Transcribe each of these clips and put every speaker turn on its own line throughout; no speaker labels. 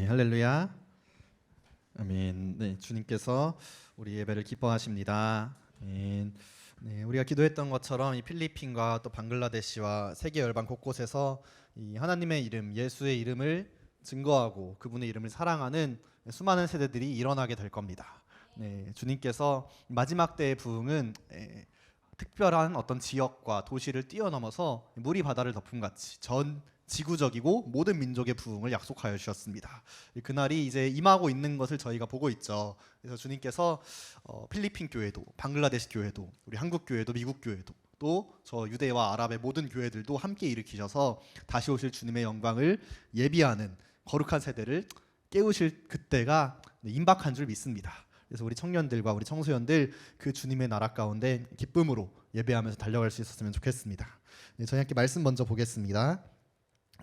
할렐루야. 아멘. 네, 주님께서 우리 예배를 기뻐하십니다. 아멘. 네, 우리가 기도했던 것처럼 이 필리핀과 또 방글라데시와 세계 열방 곳곳에서 이 하나님의 이름, 예수의 이름을 증거하고 그분의 이름을 사랑하는 수많은 세대들이 일어나게 될 겁니다. 네, 주님께서 마지막 때의 부흥은 특별한 어떤 지역과 도시를 뛰어넘어서 물이 바다를 덮음 같이 전 지구적이고 모든 민족의 부흥을 약속하여 주셨습니다. 그날이 이제 임하고 있는 것을 저희가 보고 있죠. 그래서 주님께서 필리핀 교회도, 방글라데시 교회도, 우리 한국 교회도, 미국 교회도, 또 저 유대와 아랍의 모든 교회들도 함께 일으키셔서 다시 오실 주님의 영광을 예비하는 거룩한 세대를 깨우실 그때가 임박한 줄 믿습니다. 그래서 우리 청년들과 우리 청소년들 그 주님의 나라 가운데 기쁨으로 예배하면서 달려갈 수 있었으면 좋겠습니다. 네, 저희 함께 말씀 먼저 보겠습니다.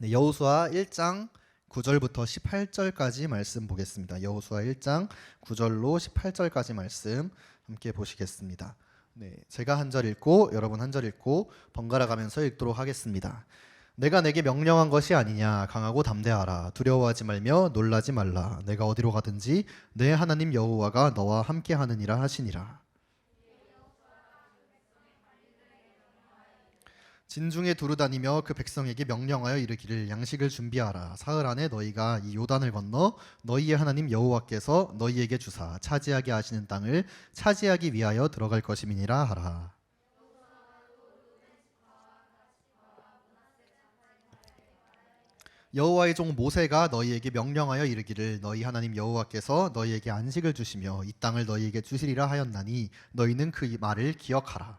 네, 여호수아 1장 9절부터 18절까지 말씀 보겠습니다. 여호수아 1장 9절로 18절까지 말씀 함께 보시겠습니다. 네, 제가 한 절 읽고 여러분 한 절 읽고 번갈아 가면서 읽도록 하겠습니다. 내가 내게 명령한 것이 아니냐. 강하고 담대하라. 두려워하지 말며 놀라지 말라. 내가 어디로 가든지 내 하나님 여호와가 너와 함께 하느니라 하시니라. 진중에 두루 다니며 그 백성에게 명령하여 이르기를 양식을 준비하라. 사흘 안에 너희가 이 요단을 건너 너희의 하나님 여호와께서 너희에게 주사 차지하게 하시는 땅을 차지하기 위하여 들어갈 것임이니라 하라. 여호와의 종 모세가 너희에게 명령하여 이르기를 너희 하나님 여호와께서 너희에게 안식을 주시며 이 땅을 너희에게 주시리라 하였나니 너희는 그 말을 기억하라.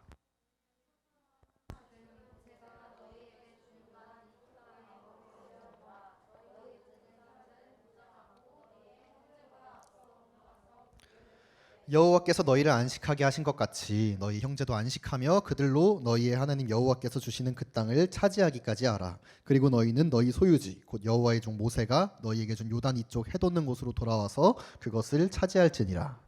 여호와께서 너희를 안식하게 하신 것 같이 너희 형제도 안식하며 그들로 너희의 하나님 여호와께서 주시는 그 땅을 차지하기까지 하라. 그리고 너희는 너희 소유지 곧 여호와의 종 모세가 너희에게 준 요단 이쪽 해돋는 곳으로 돌아와서 그것을 차지할지니라.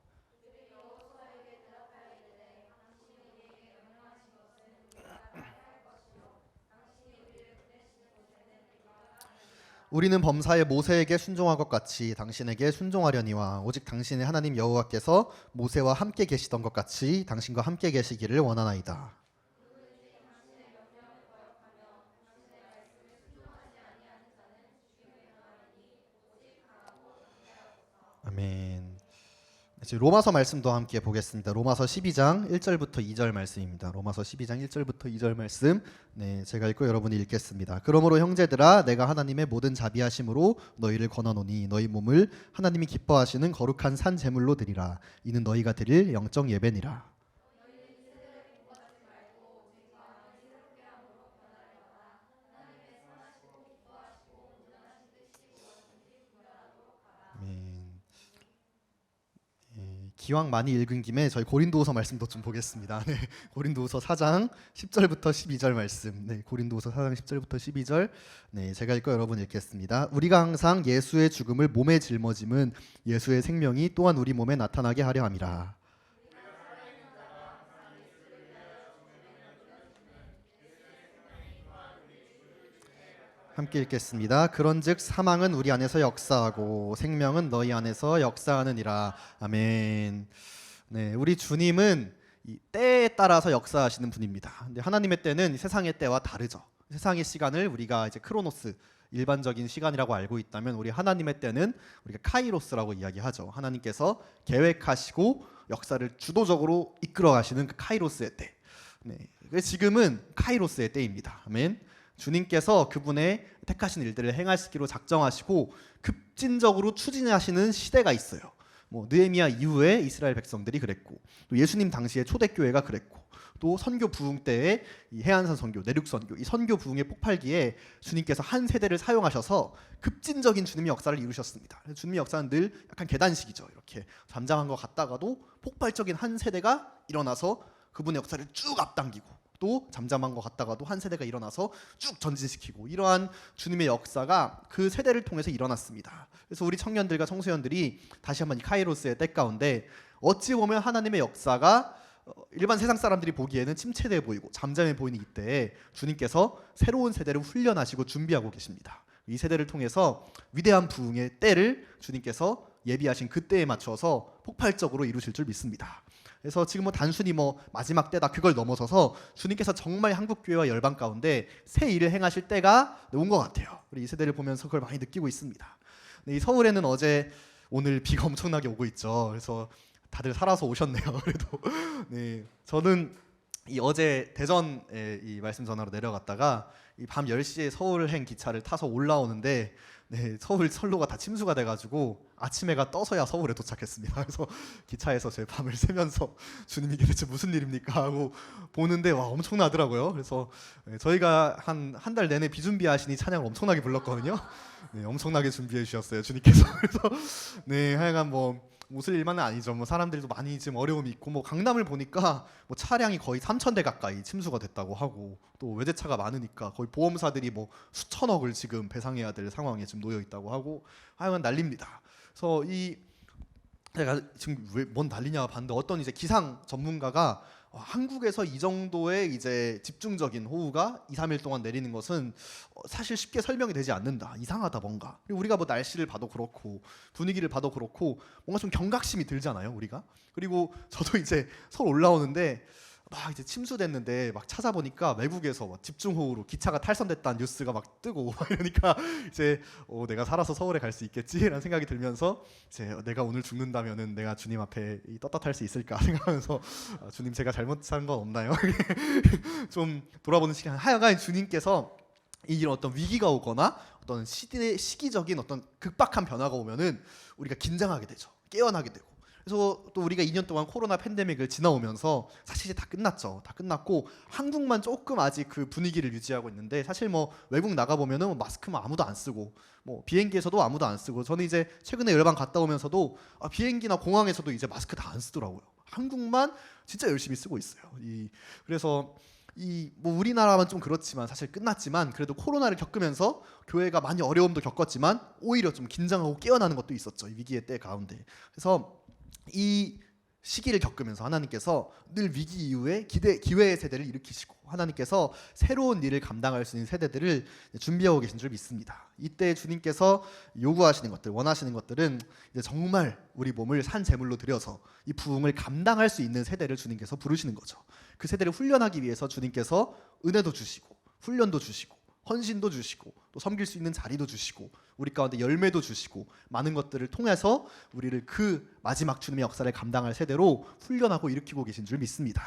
우리는 범사에 모세에게 순종한 것 같이 당신에게 순종하려니와 오직 당신의 하나님 여호와께서 모세와 함께 계시던 것 같이 당신과 함께 계시기를 원하나이다. 아멘. 이제 로마서 말씀도 함께 보겠습니다. 로마서 12장 1절부터 2절 말씀입니다. 로마서 12장 1절부터 2절 말씀. 네, 제가 읽고 여러분이 읽겠습니다. 그러므로 형제들아 내가 하나님의 모든 자비하심으로 너희를 권하노니 너희 몸을 하나님이 기뻐하시는 거룩한 산 제물로 드리라. 이는 너희가 드릴 영적 예배니라. 기왕 많이 읽은 김에 저희 고린도후서 말씀도 좀 보겠습니다. 네, 고린도후서 4장 10절부터 12절 말씀. 네, 고린도후서 4장 10절부터 12절. 네, 제가 읽고 여러분 읽겠습니다. 우리가 항상 예수의 죽음을 몸에 짊어짐은 예수의 생명이 또한 우리 몸에 나타나게 하려 함이라. 함께 읽겠습니다. 그런즉 사망은 우리 안에서 역사하고 생명은 너희 안에서 역사하느니라. 아멘. 네, 우리 주님은 이 때에 따라서 역사하시는 분입니다. 근데 하나님의 때는 세상의 때와 다르죠. 세상의 시간을 우리가 이제 크로노스 일반적인 시간이라고 알고 있다면 우리 하나님의 때는 우리가 카이로스라고 이야기하죠. 하나님께서 계획하시고 역사를 주도적으로 이끌어 가시는 그 카이로스의 때. 네, 지금은 카이로스의 때입니다. 아멘. 주님께서 그분의 택하신 일들을 행하시기로 작정하시고 급진적으로 추진하시는 시대가 있어요. 뭐 느헤미야 이후에 이스라엘 백성들이 그랬고 또 예수님 당시에 초대교회가 그랬고 또 선교 부흥 때의 이 해안선 선교, 내륙 선교, 이 선교 부흥의 폭발기에 주님께서 한 세대를 사용하셔서 급진적인 주님의 역사를 이루셨습니다. 주님의 역사는 늘 약간 계단식이죠. 이렇게 잠잠한 것 같다가도 폭발적인 한 세대가 일어나서 그분의 역사를 쭉 앞당기고 또 잠잠한 것 같다가도 한 세대가 일어나서 쭉 전진시키고 이러한 주님의 역사가 그 세대를 통해서 일어났습니다. 그래서 우리 청년들과 청소년들이 다시 한번 이 카이로스의 때 가운데 어찌 보면 하나님의 역사가 일반 세상 사람들이 보기에는 침체돼 보이고 잠잠해 보이는 이때에 주님께서 새로운 세대를 훈련하시고 준비하고 계십니다. 이 세대를 통해서 위대한 부흥의 때를 주님께서 예비하신 그 때에 맞춰서 폭발적으로 이루실 줄 믿습니다. 그래서 지금 단순히 마지막 때다 그걸 넘어서서 주님께서 정말 한국교회와 열방 가운데 새 일을 행하실 때가 온 것 같아요. 우리 이 세대를 보면서 그걸 많이 느끼고 있습니다. 이 서울에는 오늘 비가 엄청나게 오고 있죠. 그래서 다들 살아서 오셨네요. 그래도 네, 저는 어제 대전에 이 말씀 전하러 내려갔다가 밤 10시에 서울행 기차를 타서 올라오는데 서울 선로가 다 침수가 돼가지고 아침 해가 떠서야 서울에 도착했습니다. 그래서 기차에서 제 밤을 새면서 주님 이게 대체 무슨 일입니까 하고 보는데 와 엄청나더라고요. 그래서 저희가 한 달 내내 비준비하시니 찬양을 엄청나게 불렀거든요. 엄청나게 준비해 주셨어요 주님께서. 그래서 하여간 웃을 일만은 아니죠. 사람들도 많이 지금 어려움이 있고 강남을 보니까 차량이 거의 3,000대 가까이 침수가 됐다고 하고 또 외제차가 많으니까 거의 보험사들이 수천억을 지금 배상해야 될 상황에 지금 놓여 있다고 하고 하여간 난립니다. 그래서 제가 지금 왜 뭔 난리냐 봤는데 어떤 기상 전문가가 한국에서 이 정도의 집중적인 호우가 2-3일 동안 내리는 것은 사실 쉽게 설명이 되지 않는다. 이상하다 뭔가. 그리고 우리가 날씨를 봐도 그렇고 분위기를 봐도 그렇고 뭔가 좀 경각심이 들잖아요, 우리가. 그리고 저도 서울 올라오는데 침수됐는데 찾아보니까 외국에서 집중호우로 기차가 탈선됐다는 뉴스가 뜨고 이러니까 내가 살아서 서울에 갈 수 있겠지라는 생각이 들면서 내가 오늘 죽는다면은 내가 주님 앞에 떳떳할 수 있을까 생각하면서 주님 제가 잘못한 건 없나요? 좀 돌아보는 시간. 하여간 주님께서 이런 어떤 위기가 오거나 어떤 시기적인 어떤 극박한 변화가 오면은 우리가 긴장하게 되죠. 깨어나게 되고. 그래서 또 우리가 2년 동안 코로나 팬데믹을 지나오면서 사실 다 끝났죠. 다 끝났고 한국만 조금 아직 그 분위기를 유지하고 있는데 사실 외국 나가 보면은 마스크만 아무도 안 쓰고 비행기에서도 아무도 안 쓰고 저는 최근에 열방 갔다 오면서도 비행기나 공항에서도 마스크 다 안 쓰더라고요. 한국만 진짜 열심히 쓰고 있어요. 그래서 우리나라만 좀 그렇지만 사실 끝났지만 그래도 코로나를 겪으면서 교회가 많이 어려움도 겪었지만 오히려 좀 긴장하고 깨어나는 것도 있었죠. 이 위기의 때 가운데. 그래서 이 시기를 겪으면서 하나님께서 늘 위기 이후에 기회의 세대를 일으키시고 하나님께서 새로운 일을 감당할 수 있는 세대들을 준비하고 계신 줄 믿습니다. 이때 주님께서 요구하시는 것들, 원하시는 것들은 정말 우리 몸을 산 제물로 드려서 이 부흥을 감당할 수 있는 세대를 주님께서 부르시는 거죠. 그 세대를 훈련하기 위해서 주님께서 은혜도 주시고 훈련도 주시고 헌신도 주시고 또 섬길 수 있는 자리도 주시고 우리 가운데 열매도 주시고 많은 것들을 통해서 우리를 그 마지막 주님의 역사를 감당할 세대로 훈련하고 일으키고 계신 줄 믿습니다.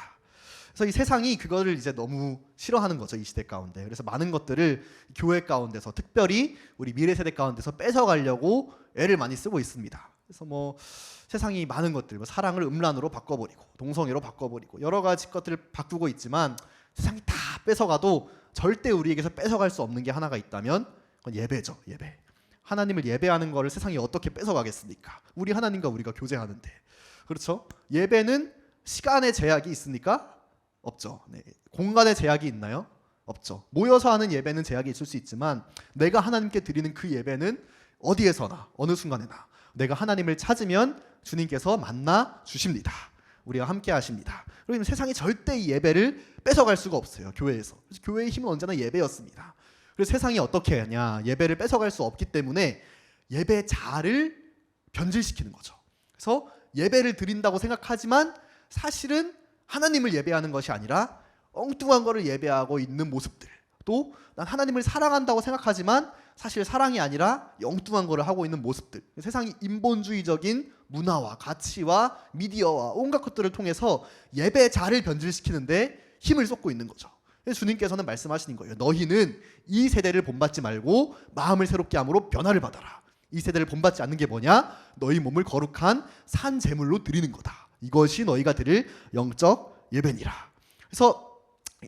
그래서 이 세상이 그거를 너무 싫어하는 거죠, 이 시대 가운데. 그래서 많은 것들을 교회 가운데서 특별히 우리 미래 세대 가운데서 뺏어가려고 애를 많이 쓰고 있습니다. 그래서 세상이 많은 것들, 사랑을 음란으로 바꿔버리고 동성애로 바꿔버리고 여러 가지 것들을 바꾸고 있지만 세상이 다 뺏어가도 절대 우리에게서 뺏어갈 수 없는 게 하나가 있다면 그건 예배죠. 예배. 하나님을 예배하는 거를 세상이 어떻게 뺏어가겠습니까? 우리 하나님과 우리가 교제하는데. 그렇죠? 예배는 시간의 제약이 있습니까? 없죠. 공간의 제약이 있나요? 없죠. 모여서 하는 예배는 제약이 있을 수 있지만 내가 하나님께 드리는 그 예배는 어디에서나 어느 순간에나 내가 하나님을 찾으면 주님께서 만나 주십니다. 우리와 함께 하십니다. 그러면 세상이 절대 이 예배를 뺏어갈 수가 없어요. 교회에서. 그래서 교회의 힘은 언제나 예배였습니다. 그래서 세상이 어떻게 하냐, 예배를 뺏어갈 수 없기 때문에 예배자를 변질시키는 거죠. 그래서 예배를 드린다고 생각하지만 사실은 하나님을 예배하는 것이 아니라 엉뚱한 거를 예배하고 있는 모습들, 또 난 하나님을 사랑한다고 생각하지만 사실 사랑이 아니라 엉뚱한 거를 하고 있는 모습들, 세상이 인본주의적인 문화와 가치와 미디어와 온갖 것들을 통해서 예배자를 변질시키는데 힘을 쏟고 있는 거죠. 그래서 주님께서는 말씀하시는 거예요. 너희는 이 세대를 본받지 말고 마음을 새롭게 함으로 변화를 받아라. 이 세대를 본받지 않는 게 뭐냐? 너희 몸을 거룩한 산 제물로 드리는 거다. 이것이 너희가 드릴 영적 예배니라. 그래서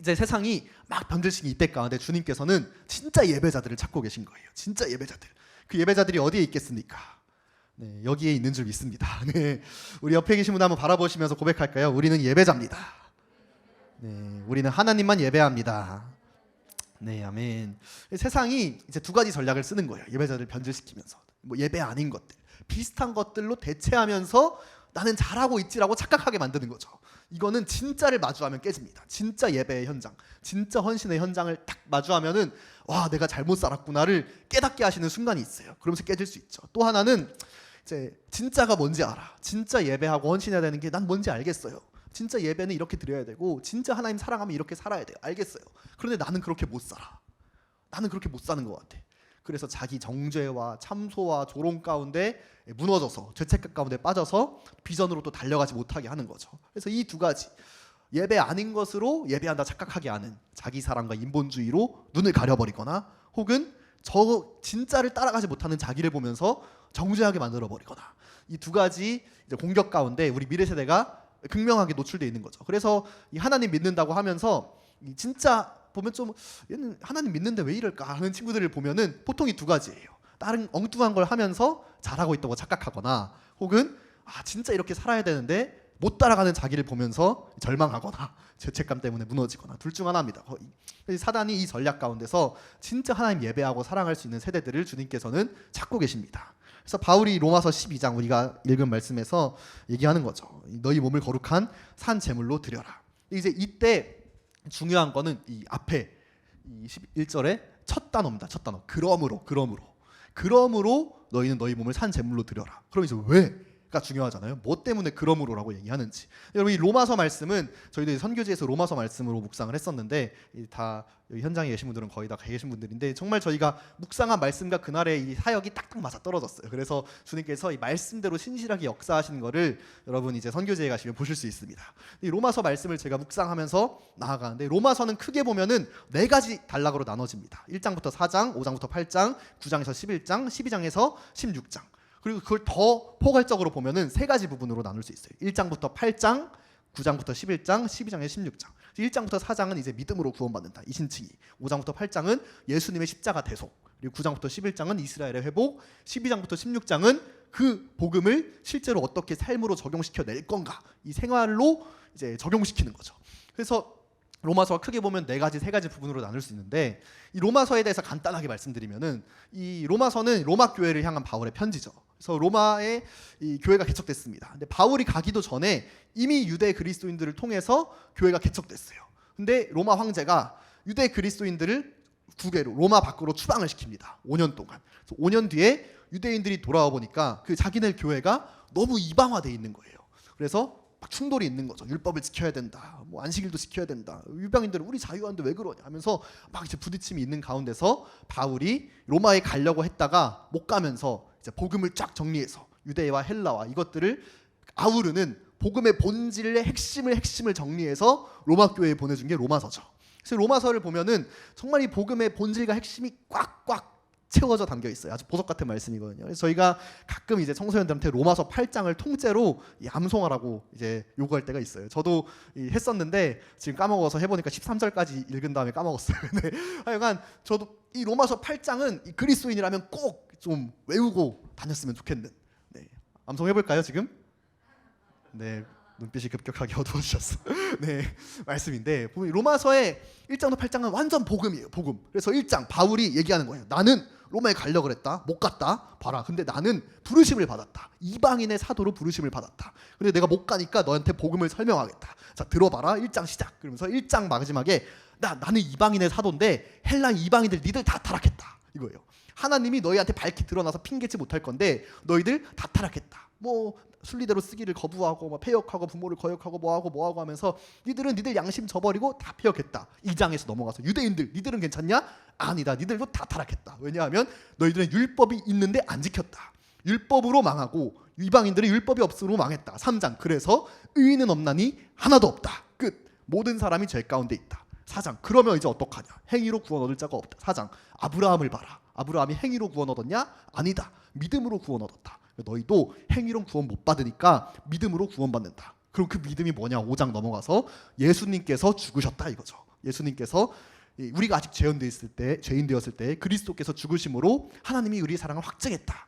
세상이 막 변질시킨 이때 가운데 주님께서는 진짜 예배자들을 찾고 계신 거예요. 진짜 예배자들. 그 예배자들이 어디에 있겠습니까? 여기에 있는 줄 믿습니다. 우리 옆에 계신 분 한번 바라보시면서 고백할까요? 우리는 예배자입니다. 우리는 하나님만 예배합니다. 아멘. 세상이 두 가지 전략을 쓰는 거예요. 예배자들을 변질시키면서 예배 아닌 것들, 비슷한 것들로 대체하면서 나는 잘하고 있지라고 착각하게 만드는 거죠.
이거는 진짜를 마주하면 깨집니다. 진짜 예배의 현장, 진짜 헌신의 현장을 딱 마주하면은 와, 내가 잘못 살았구나를 깨닫게 하시는 순간이 있어요. 그러면서 깨질 수 있죠. 또 하나는 이제 진짜가 뭔지 알아. 진짜 예배하고 헌신해야 되는 게 난 뭔지 알겠어요. 진짜 예배는 이렇게 드려야 되고 진짜 하나님 사랑하면 이렇게 살아야 돼요. 알겠어요. 그런데 나는 그렇게 못 살아. 나는 그렇게 못 사는 것 같아. 그래서 자기 정죄와 참소와 조롱 가운데 무너져서 죄책감 가운데 빠져서 비전으로 또 달려가지 못하게 하는 거죠. 그래서 이 두 가지, 예배 아닌 것으로 예배한다 착각하게 하는 자기 사랑과 인본주의로 눈을 가려버리거나, 혹은 저 진짜를 따라가지 못하는 자기를 보면서 정죄하게 만들어버리거나, 이 두 가지 이제 공격 가운데 우리 미래 세대가 극명하게 노출되어 있는 거죠. 그래서 이 하나님 믿는다고 하면서 이 진짜 보면 좀 얘는 하나님 믿는데 왜 이럴까 하는 친구들을 보면은 보통 이 두 가지예요. 다른 엉뚱한 걸 하면서 잘하고 있다고 착각하거나, 혹은 진짜 이렇게 살아야 되는데 못 따라가는 자기를 보면서 절망하거나 죄책감 때문에 무너지거나, 둘 중 하나입니다. 거의. 사단이 이 전략 가운데서 진짜 하나님 예배하고 사랑할 수 있는 세대들을 주님께서는 찾고 계십니다. 그래서 바울이 로마서 12장 우리가 읽은 말씀에서 얘기하는 거죠. 너희 몸을 거룩한 산 제물로 드려라. 이제 이때 중요한 거는 이 앞에 이 11절에 첫 단어입니다. 첫 단어. 그러므로 너희는 너희 몸을 산 제물로 드려라. 그럼 이제 왜가 중요하잖아요. 뭐 때문에 그러므로라고 얘기하는지. 여러분, 이 로마서 말씀은 저희도 선교지에서 로마서 말씀으로 묵상을 했었는데, 다 여기 현장에 계신 분들은 거의 다 계신 분들인데, 정말 저희가 묵상한 말씀과 그날의 이 사역이 딱딱 맞아 떨어졌어요. 그래서 주님께서 이 말씀대로 신실하게 역사하시는 거를 여러분 이제 선교지에 가시면 보실 수 있습니다. 이 로마서 말씀을 제가 묵상하면서 나아가는데, 로마서는 크게 보면은 4가지 단락으로 나눠집니다. 1장부터 4장, 5장부터 8장, 9장에서 11장, 12장에서 16장. 그리고 그걸 더 포괄적으로 보면은 3가지 부분으로 나눌 수 있어요. 1장부터 8장, 9장부터 11장, 12장에서 16장. 1장부터 4장은 이제 믿음으로 구원받는다, 이 신칭이. 5장부터 8장은 예수님의 십자가 대속. 그리고 9장부터 11장은 이스라엘의 회복. 12장부터 16장은 그 복음을 실제로 어떻게 삶으로 적용시켜 낼 건가, 이 생활로 이제 적용시키는 거죠. 그래서 로마서가 크게 보면 4가지, 3가지 부분으로 나눌 수 있는데, 이 로마서에 대해서 간단하게 말씀드리면은, 이 로마서는 로마 교회를 향한 바울의 편지죠. 그래서 로마에 이 교회가 개척됐습니다. 근데 바울이 가기도 전에 이미 유대 그리스도인들을 통해서 교회가 개척됐어요. 근데 로마 황제가 유대 그리스도인들을 국외로, 로마 밖으로 추방을 시킵니다. 5년 동안. 그래서 5년 뒤에 유대인들이 돌아와 보니까 그 자기네 교회가 너무 이방화돼 있는 거예요. 그래서 막 충돌이 있는 거죠. 율법을 지켜야 된다, 뭐 안식일도 지켜야 된다, 유방인들은 우리 자유하는데 왜 그러냐 하면서 막 이제 부딪힘이 있는 가운데서 바울이 로마에 가려고 했다가 못 가면서 이제 복음을 쫙 정리해서 유대와 헬라와 이것들을 아우르는 복음의 본질의 핵심을 정리해서 로마 교회에 보내준 게 로마서죠. 그래서 로마서를 보면은 정말 이 복음의 본질과 핵심이 꽉꽉 채워져 담겨 있어요. 아주 보석 같은 말씀이거든요. 그래서 저희가 가끔 이제 청소년들한테 로마서 8장을 통째로 암송하라고 이제 요구할 때가 있어요. 저도 했었는데 지금 까먹어서 해보니까 13절까지 읽은 다음에 까먹었어요. 네. 하여간 저도 이 로마서 8장은 이 그리스도인이라면 꼭 좀 외우고 다녔으면 좋겠는, 네. 암송해볼까요 지금? 네. 눈빛이 급격하게 어두워지셨어. 네, 말씀인데, 로마서의 1장부터 8장은 완전 복음이에요. 복음. 그래서 1장 바울이 얘기하는 거예요. 나는 로마에 가려고 그랬다, 못 갔다. 봐라. 근데 나는 부르심을 받았다. 이방인의 사도로 부르심을 받았다. 근데 내가 못 가니까 너한테 복음을 설명하겠다. 자, 들어봐라. 1장 시작. 그러면서 1장 마지막에 나는 이방인의 사도인데 헬라 이방인들 니들 다 타락했다, 이거예요. 하나님이 너희한테 밝히 드러나서 핑계치 못할 건데 너희들 다 타락했다. 뭐 순리대로 쓰기를 거부하고 뭐 폐역하고 부모를 거역하고 뭐하고 하면서 니들은 니들 양심 저버리고 다 폐역했다. 2장에서 넘어가서 유대인들 니들은 괜찮냐? 아니다. 니들도 다 타락했다. 왜냐하면 너희들은 율법이 있는데 안 지켰다. 율법으로 망하고 이방인들은 율법이 없으므로 망했다. 3장 그래서 의인은 없나니 하나도 없다. 끝. 모든 사람이 죄 가운데 있다. 4장 그러면 이제 어떡하냐? 행위로 구원 얻을 자가 없다. 4장 아브라함을 봐라. 아브라함이 행위로 구원 얻었냐? 아니다. 믿음으로 구원 얻었다. 너희도 행위로 구원 못 받으니까 믿음으로 구원받는다. 그럼 그 믿음이 뭐냐? 5장 넘어가서 예수님께서 죽으셨다, 이거죠. 예수님께서 우리가 아직 죄인 되었을 때 그리스도께서 죽으심으로 하나님이 우리의 사랑을 확증했다.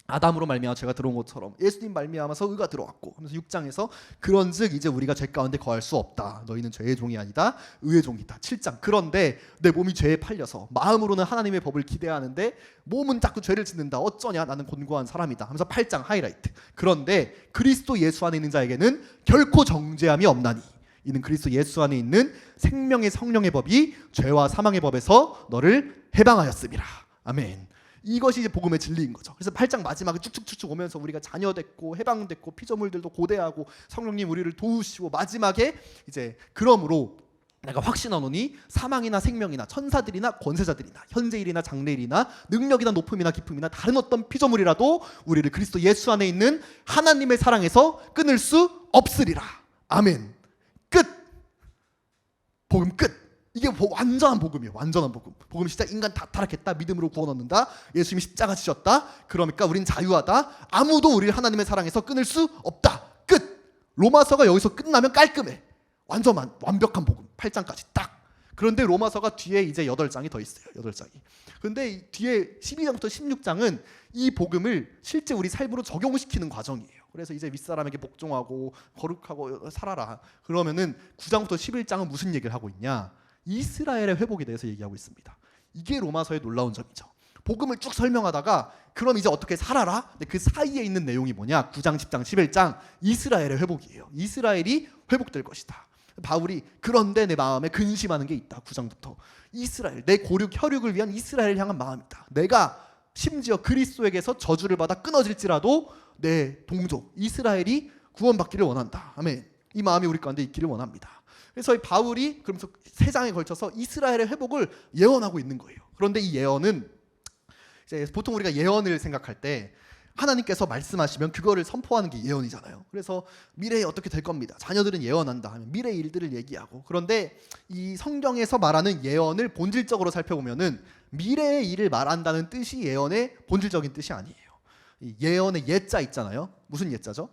아담으로 말미암아 죄가 들어온 것처럼 예수님 말미암아서 의가 들어왔고 하면서 6장에서 그런즉 이제 우리가 죄 가운데 거할 수 없다. 너희는 죄의 종이 아니다. 의의 종이다. 7장 그런데 내 몸이 죄에 팔려서 마음으로는 하나님의 법을 기대하는데 몸은 자꾸 죄를 짓는다. 어쩌냐 나는 곤고한 사람이다. 하면서 8장 하이라이트. 그런데 그리스도 예수 안에 있는 자에게는 결코 정죄함이 없나니 이는 그리스도 예수 안에 있는 생명의 성령의 법이 죄와 사망의 법에서 너를 해방하였음이라. 아멘. 이것이 이제 복음의 진리인 거죠. 그래서 8장 마지막에 쭉쭉쭉쭉 오면서 우리가 자녀됐고 해방됐고 피조물들도 고대하고 성령님 우리를 도우시고 마지막에 이제 그러므로 내가 확신하노니 사망이나 생명이나 천사들이나 권세자들이나 현재일이나 장래일이나 능력이나 높음이나 깊음이나 다른 어떤 피조물이라도 우리를 그리스도 예수 안에 있는 하나님의 사랑에서 끊을 수 없으리라. 아멘. 끝. 복음 끝. 이게 완전한 복음이에요. 완전한 복음. 복음 시작 인간 다 타락했다. 믿음으로 구원 얻는다. 예수님이 십자가 지셨다. 그러니까 우린 자유하다. 아무도 우리를 하나님의 사랑에서 끊을 수 없다. 끝. 로마서가 여기서 끝나면 깔끔해. 완벽한 복음. 8장까지 딱. 그런데 로마서가 뒤에 이제 8장이 더 있어요. 8장이. 그런데 이 뒤에 12장부터 16장은 이 복음을 실제 우리 삶으로 적용시키는 과정이에요. 그래서 이제 윗사람에게 복종하고 거룩하고 살아라. 그러면은 9장부터 11장은 무슨 얘기를 하고 있냐? 이스라엘의 회복에 대해서 얘기하고 있습니다. 이게 로마서의 놀라운 점이죠. 복음을 쭉 설명하다가 그럼 이제 어떻게 살아라? 근데 그 사이에 있는 내용이 뭐냐? 9장, 10장, 11장 이스라엘의 회복이에요. 이스라엘이 회복될 것이다. 바울이 그런데 내 마음에 근심하는 게 있다. 9장부터 이스라엘, 내 고륙 혈육을 위한 이스라엘을 향한 마음이다. 내가 심지어 그리스도에게서 저주를 받아 끊어질지라도 내 동족 이스라엘이 구원받기를 원한다. 아멘. 이 마음이 우리 가운데 있기를 원합니다. 그래서 이 바울이 그러면서 3장에 걸쳐서 이스라엘의 회복을 예언하고 있는 거예요. 그런데 이 예언은 이제 보통 우리가 예언을 생각할 때 하나님께서 말씀하시면 그거를 선포하는 게 예언이잖아요. 그래서 미래에 어떻게 될 겁니다. 자녀들은 예언한다 하면 미래의 일들을 얘기하고. 그런데 이 성경에서 말하는 예언을 본질적으로 살펴보면은 미래의 일을 말한다는 뜻이 예언의 본질적인 뜻이 아니에요. 이 예언의 예자 있잖아요. 무슨 예자죠?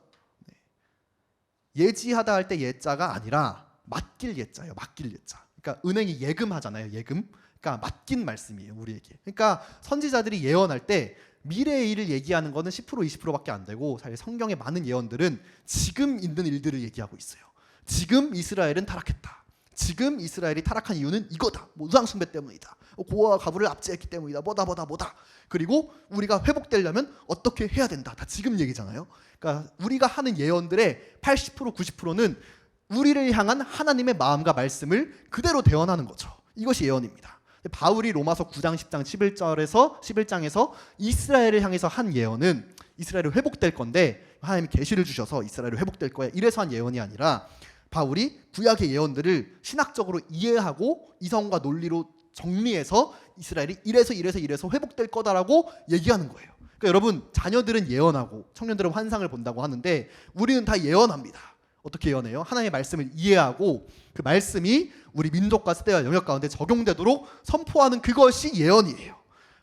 예지하다 할 때 예자가 아니라 맡길 예자예요. 맡길 예자. 그러니까 은행이 예금하잖아요. 예금. 그러니까 맡긴 말씀이에요. 우리에게. 그러니까 선지자들이 예언할 때 미래의 일을 얘기하는 거는 10% 20%밖에 안 되고 사실 성경의 많은 예언들은 지금 있는 일들을 얘기하고 있어요. 지금 이스라엘은 타락했다. 지금 이스라엘이 타락한 이유는 이거다. 뭐 우상숭배 때문이다. 고아와 가부를 압제했기 때문이다. 뭐다. 그리고 우리가 회복되려면 어떻게 해야 된다. 다 지금 얘기잖아요. 그러니까 우리가 하는 예언들의 80% 90%는 우리를 향한 하나님의 마음과 말씀을 그대로 대언하는 거죠. 이것이 예언입니다. 바울이 로마서 9장 10장 11장에서 이스라엘을 향해서 한 예언은 이스라엘이 회복될 건데 하나님이 계시를 주셔서 이스라엘이 회복될 거야 이래서 한 예언이 아니라 바울이 구약의 예언들을 신학적으로 이해하고 이성과 논리로 정리해서 이스라엘이 이래서 회복될 거다라고 얘기하는 거예요. 그러니까 여러분 자녀들은 예언하고 청년들은 환상을 본다고 하는데 우리는 다 예언합니다. 어떻게 예언해요? 하나님의 말씀을 이해하고 그 말씀이 우리 민족과 세대와 영역 가운데 적용되도록 선포하는 그것이 예언이에요.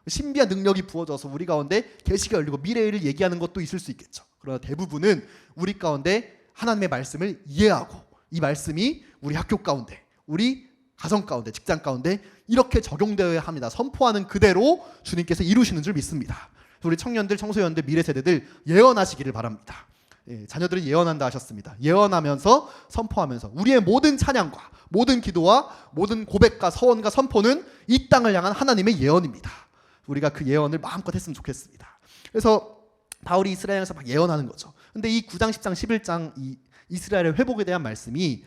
신비한 능력이 부어져서 우리 가운데 계시가 열리고 미래를 얘기하는 것도 있을 수 있겠죠. 그러나 대부분은 우리 가운데 하나님의 말씀을 이해하고 이 말씀이 우리 학교 가운데 우리 가정 가운데 직장 가운데 이렇게 적용되어야 합니다. 선포하는 그대로 주님께서 이루시는 줄 믿습니다. 우리 청년들 청소년들 미래 세대들 예언하시기를 바랍니다. 자녀들은 예언한다 하셨습니다. 예언하면서 선포하면서 우리의 모든 찬양과 모든 기도와 모든 고백과 서원과 선포는 이 땅을 향한 하나님의 예언입니다. 우리가 그 예언을 마음껏 했으면 좋겠습니다. 그래서 바울이 이스라엘에서 막 예언하는 거죠. 근데 이 9장 10장 11장 이 이스라엘의 회복에 대한 말씀이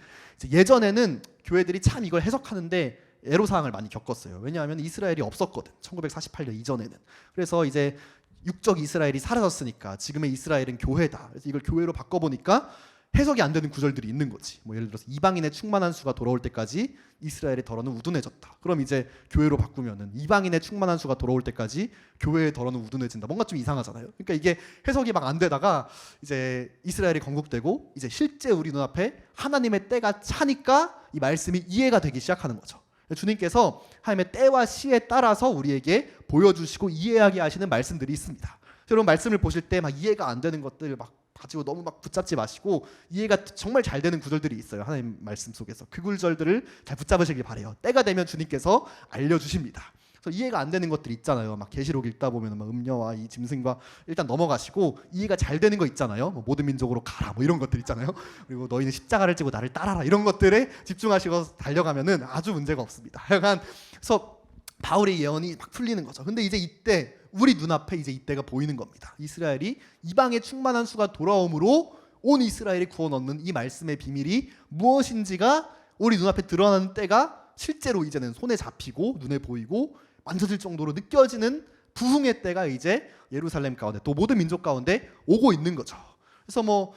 예전에는 교회들이 참 이걸 해석하는데 애로사항을 많이 겪었어요. 왜냐하면 이스라엘이 없었거든. 1948년 이전에는. 그래서 이제 육적 이스라엘이 사라졌으니까 지금의 이스라엘은 교회다. 그래서 이걸 교회로 바꿔보니까 해석이 안 되는 구절들이 있는 거지. 뭐 예를 들어서 이방인의 충만한 수가 돌아올 때까지 이스라엘의 더러는 우둔해졌다. 그럼 이제 교회로 바꾸면은 이방인의 충만한 수가 돌아올 때까지 교회의 더러는 우둔해진다. 뭔가 좀 이상하잖아요. 그러니까 이게 해석이 막 안 되다가 이제 이스라엘이 건국되고 이제 실제 우리 눈앞에 하나님의 때가 차니까 이 말씀이 이해가 되기 시작하는 거죠. 주님께서 하나님의 때와 시에 따라서 우리에게 보여주시고 이해하게 하시는 말씀들이 있습니다. 여러분 말씀을 보실 때 막 이해가 안 되는 것들 막 가지고 너무 막 붙잡지 마시고 이해가 정말 잘 되는 구절들이 있어요. 하나님 말씀 속에서 그 구절들을 잘 붙잡으시길 바래요. 때가 되면 주님께서 알려주십니다. 그래서 이해가 안 되는 것들 있잖아요. 막 계시록 읽다 보면 막 음녀와 이 짐승과 일단 넘어가시고 이해가 잘 되는 거 있잖아요. 뭐 모든 민족으로 가라 뭐 이런 것들 있잖아요. 그리고 너희는 십자가를 지고 나를 따라라 이런 것들에 집중하시고 달려가면은 아주 문제가 없습니다. 약간 그래서 바울의 예언이 막 풀리는 거죠. 근데 이제 이때 우리 눈앞에 이제 이때가 보이는 겁니다. 이스라엘이 이방의 충만한 수가 돌아옴으로 온 이스라엘이 구원 얻는 이 말씀의 비밀이 무엇인지가 우리 눈앞에 드러나는 때가 실제로 이제는 손에 잡히고 눈에 보이고 만져질 정도로 느껴지는 부흥의 때가 이제 예루살렘 가운데 또 모든 민족 가운데 오고 있는 거죠. 그래서 뭐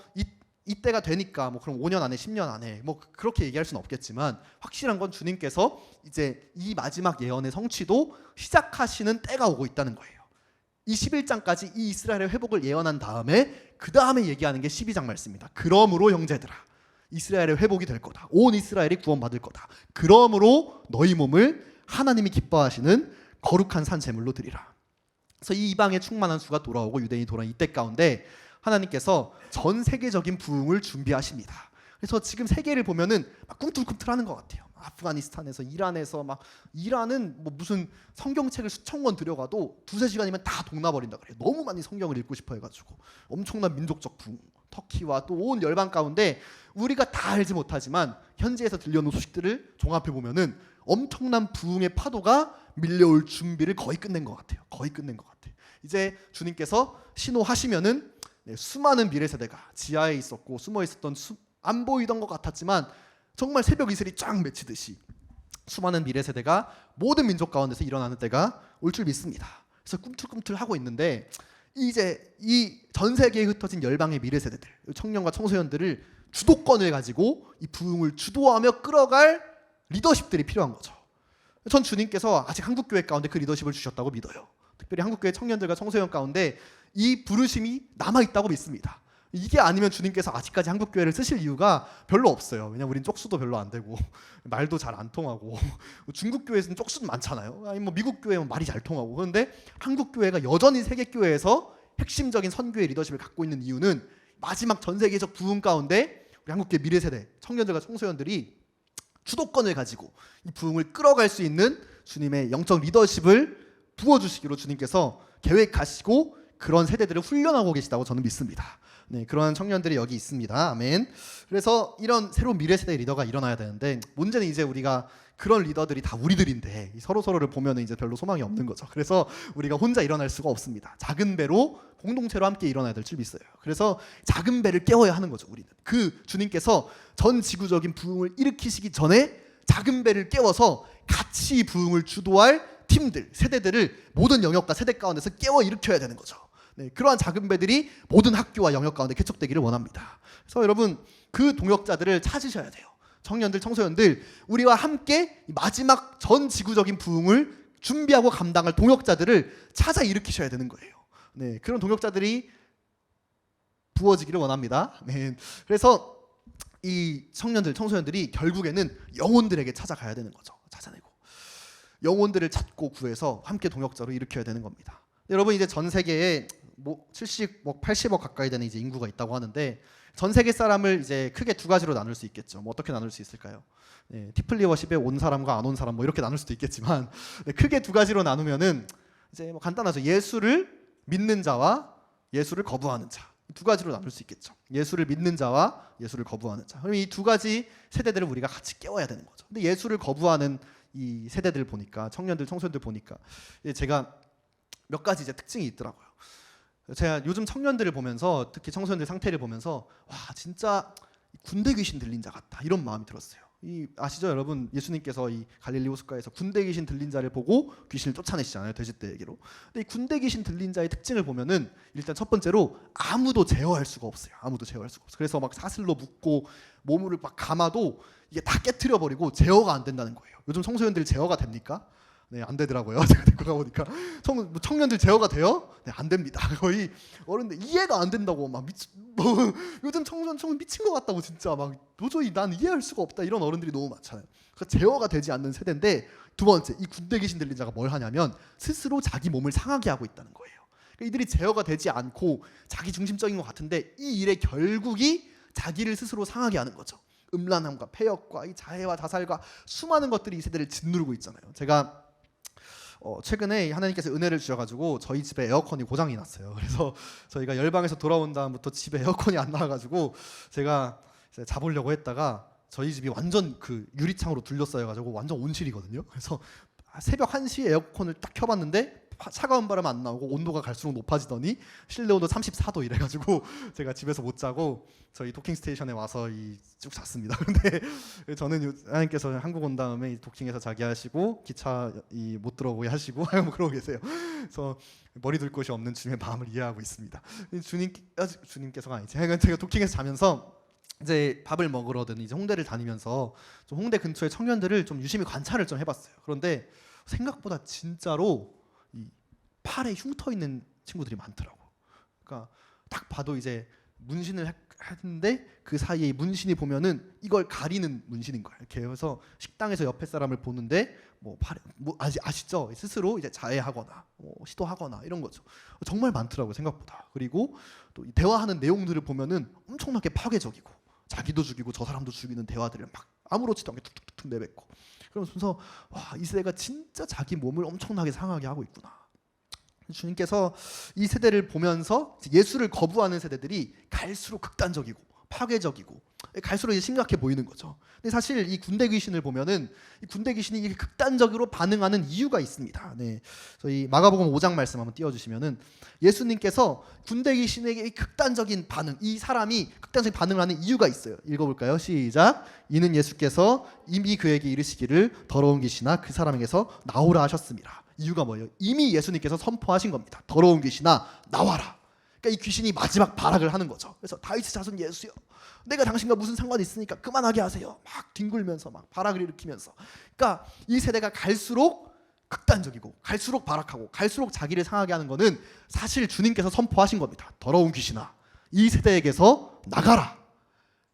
이때가 되니까 뭐 그럼 5년 안에 10년 안에 뭐 그렇게 얘기할 수는 없겠지만 확실한 건 주님께서 이제 이 마지막 예언의 성취도 시작하시는 때가 오고 있다는 거예요. 이 11장까지 이 이스라엘의 회복을 예언한 다음에 그 다음에 얘기하는 게 12장 말씀입니다. 그러므로 형제들아 이스라엘의 회복이 될 거다. 온 이스라엘이 구원받을 거다. 그러므로 너희 몸을 하나님이 기뻐하시는 거룩한 산 제물로 드리라. 그래서 이 이방의 충만한 수가 돌아오고 유대인이 돌아온 이때 가운데 하나님께서 전 세계적인 부흥을 준비하십니다. 그래서 지금 세계를 보면은 막 꿈틀꿈틀하는 것 같아요. 아프가니스탄에서 이란에서 막 이란은 뭐 무슨 성경책을 수천 권 들여가도 2-3시간이면 다 동나버린다 그래요. 너무 많이 성경을 읽고 싶어 해가지고 엄청난 민족적 부흥. 터키와 또 온 열방 가운데 우리가 다 알지 못하지만 현지에서 들려오는 소식들을 종합해 보면은 엄청난 부흥의 파도가 밀려올 준비를 거의 끝낸 것 같아요. 거의 끝낸 것 같아요. 이제 주님께서 신호하시면은 수많은 미래 세대가 지하에 있었고 숨어 있었던 안 보이던 것 같았지만 정말 새벽 이슬이 쫙 맺히듯이 수많은 미래 세대가 모든 민족 가운데서 일어나는 때가 올 줄 믿습니다. 그래서 꿈틀꿈틀 하고 있는데 이제 이 전 세계에 흩어진 열방의 미래 세대들, 청년과 청소년들을 주도권을 가지고 이 부흥을 주도하며 끌어갈 리더십들이 필요한 거죠. 전 주님께서 아직 한국교회 가운데 그 리더십을 주셨다고 믿어요. 특별히 한국교회 청년들과 청소년 가운데 이 부르심이 남아있다고 믿습니다. 이게 아니면 주님께서 아직까지 한국교회를 쓰실 이유가 별로 없어요. 왜냐면 우린 쪽수도 별로 안 되고 말도 잘 안 통하고 중국교회에서는 쪽수도 많잖아요. 아니 뭐 미국교회는 말이 잘 통하고. 그런데 한국교회가 여전히 세계교회에서 핵심적인 선교의 리더십을 갖고 있는 이유는 마지막 전 세계적 부흥 가운데 우리 한국교회 미래세대 청년들과 청소년들이 주도권을 가지고 이 부흥을 끌어갈 수 있는 주님의 영적 리더십을 부어주시기로 주님께서 계획하시고 그런 세대들을 훈련하고 계시다고 저는 믿습니다. 네, 그런 청년들이 여기 있습니다. 아멘. 그래서 이런 새로운 미래 세대 리더가 일어나야 되는데 문제는 이제 우리가 그런 리더들이 다 우리들인데 서로를 보면 이제 별로 소망이 없는 거죠. 그래서 우리가 혼자 일어날 수가 없습니다. 작은 배로 공동체로 함께 일어나야 될 줄 믿어요. 그래서 작은 배를 깨워야 하는 거죠. 우리는 그 주님께서 전 지구적인 부흥을 일으키시기 전에 작은 배를 깨워서 같이 부흥을 주도할 팀들, 세대들을 모든 영역과 세대 가운데서 깨워 일으켜야 되는 거죠. 네, 그러한 작은 배들이 모든 학교와 영역 가운데 개척되기를 원합니다. 그래서 여러분 그 동역자들을 찾으셔야 돼요. 청년들, 청소년들 우리와 함께 마지막 전 지구적인 부흥을 준비하고 감당할 동역자들을 찾아 일으키셔야 되는 거예요. 네, 그런 동역자들이 부어지기를 원합니다. 네, 그래서 이 청년들, 청소년들이 결국에는 영혼들에게 찾아가야 되는 거죠. 찾아내고 영혼들을 찾고 구해서 함께 동역자로 일으켜야 되는 겁니다. 여러분 이제 전 세계에 뭐 70억, 80억 가까이 되는 이제 인구가 있다고 하는데 전 세계 사람을 이제 크게 두 가지로 나눌 수 있겠죠. 뭐 어떻게 나눌 수 있을까요? 네, 티플리 워십에 온 사람과 안 온 사람 뭐 이렇게 나눌 수도 있겠지만 네, 크게 두 가지로 나누면은 이제 뭐 간단하죠. 예수를 믿는 자와 예수를 거부하는 자. 두 가지로 나눌 수 있겠죠. 예수를 믿는 자와 예수를 거부하는 자. 그럼 이 두 가지 세대들을 우리가 같이 깨워야 되는 거죠. 근데 예수를 거부하는 이 세대들 보니까 청년들, 청소년들 보니까 제가 몇 가지 이제 특징이 있더라고요. 제가 요즘 청년들을 보면서 특히 청소년들 상태를 보면서 와 진짜 군대 귀신 들린 자 같다 이런 마음이 들었어요. 이 아시죠 여러분? 예수님께서 이 갈릴리 호숫가에서 군대 귀신 들린 자를 보고 귀신을 쫓아내시잖아요. 돼지떼 얘기로. 근데 이 군대 귀신 들린 자의 특징을 보면은 일단 첫 번째로 아무도 제어할 수가 없어요. 아무도 제어할 수가 없어요. 그래서 막 사슬로 묶고 몸을 막 감아도 이게 다 깨트려 버리고 제어가 안 된다는 거예요. 요즘 청소년들 제어가 됩니까? 네, 안 되더라고요. 제가 데리고 가보니까 청년들 제어가 돼요? 네, 안 됩니다. 거의 어른들 이해가 안 된다고 막 요즘 청년 미친 것 같다고 진짜 막 도저히 난 이해할 수가 없다 이런 어른들이 너무 많잖아요. 그러니까 제어가 되지 않는 세대인데 두 번째 이 군대 귀신 들린 자가 뭘 하냐면 스스로 자기 몸을 상하게 하고 있다는 거예요. 그러니까 이들이 제어가 되지 않고 자기 중심적인 것 같은데 이 일의 결국이 자기를 스스로 상하게 하는 거죠. 음란함과 폐역과 이 자해와 자살과 수많은 것들이 이 세대를 짓누르고 있잖아요. 제가 최근에 하나님께서 은혜를 주셔가지고 저희 집에 에어컨이 고장이 났어요. 그래서 저희가 열방에서 돌아온 다음부터 집에 에어컨이 안 나와가지고 제가 이제 자보려고 했다가 저희 집이 완전 그 유리창으로 둘러싸여가지고 완전 온실이거든요. 그래서 새벽 1시에 에어컨을 딱 켜봤는데 차가운 바람 안 나오고 온도가 갈수록 높아지더니 실내 온도 34도 이래가지고 제가 집에서 못 자고 저희 도킹 스테이션에 와서 쭉 잤습니다. 근데 저는 하나님께서 한국 온 다음에 도킹에서 자게 하시고 기차 못 들어오게 하시고 뭐 그러고 계세요. 그래서 머리 둘 곳이 없는 주님의 마음을 이해하고 있습니다. 주님께서가 아니지. 제가 도킹에서 자면서 이제 밥을 먹으러든 이제 홍대를 다니면서 좀 홍대 근처의 청년들을 좀 유심히 관찰을 좀 해봤어요. 그런데 생각보다 진짜로 이 팔에 흉터 있는 친구들이 많더라고. 그러니까 딱 봐도 이제 문신을 했는데 그 사이에 문신이 보면은 이걸 가리는 문신인 거예요. 이렇게 해서 식당에서 옆에 사람을 보는데 뭐 팔에 뭐 아시죠? 스스로 이제 자해하거나 시도하거나 이런 거죠. 정말 많더라고요, 생각보다. 그리고 또 대화하는 내용들을 보면은 엄청나게 파괴적이고 자기도 죽이고 저 사람도 죽이는 대화들을 막 아무렇지도 않게 툭툭툭 내뱉고 그러면서 와, 이 세대가 진짜 자기 몸을 엄청나게 상하게 하고 있구나. 주님께서 이 세대를 보면서 예수를 거부하는 세대들이 갈수록 극단적이고 파괴적이고 갈수록 이제 심각해 보이는 거죠. 근데 사실 이 군대 귀신을 보면은 이 군대 귀신이 이렇게 극단적으로 반응하는 이유가 있습니다. 네, 저희 마가복음 5장 말씀 한번 띄워주시면은 예수님께서 군대 귀신에게 극단적인 반응, 이 사람이 극단적인 반응을 하는 이유가 있어요. 읽어볼까요? 시작. 이는 예수께서 이미 그에게 이르시기를 더러운 귀신아 그 사람에게서 나오라 하셨습니다. 이유가 뭐예요? 이미 예수님께서 선포하신 겁니다. 더러운 귀신아 나와라. 그러니까 이 귀신이 마지막 발악을 하는 거죠. 그래서 다윗의 자손 예수여, 내가 당신과 무슨 상관이 있으니까 그만하게 하세요. 막 뒹굴면서 막 발악을 일으키면서. 그러니까 이 세대가 갈수록 극단적이고 갈수록 발악하고 갈수록 자기를 상하게 하는 거는 사실 주님께서 선포하신 겁니다. 더러운 귀신아, 이 세대에게서 나가라.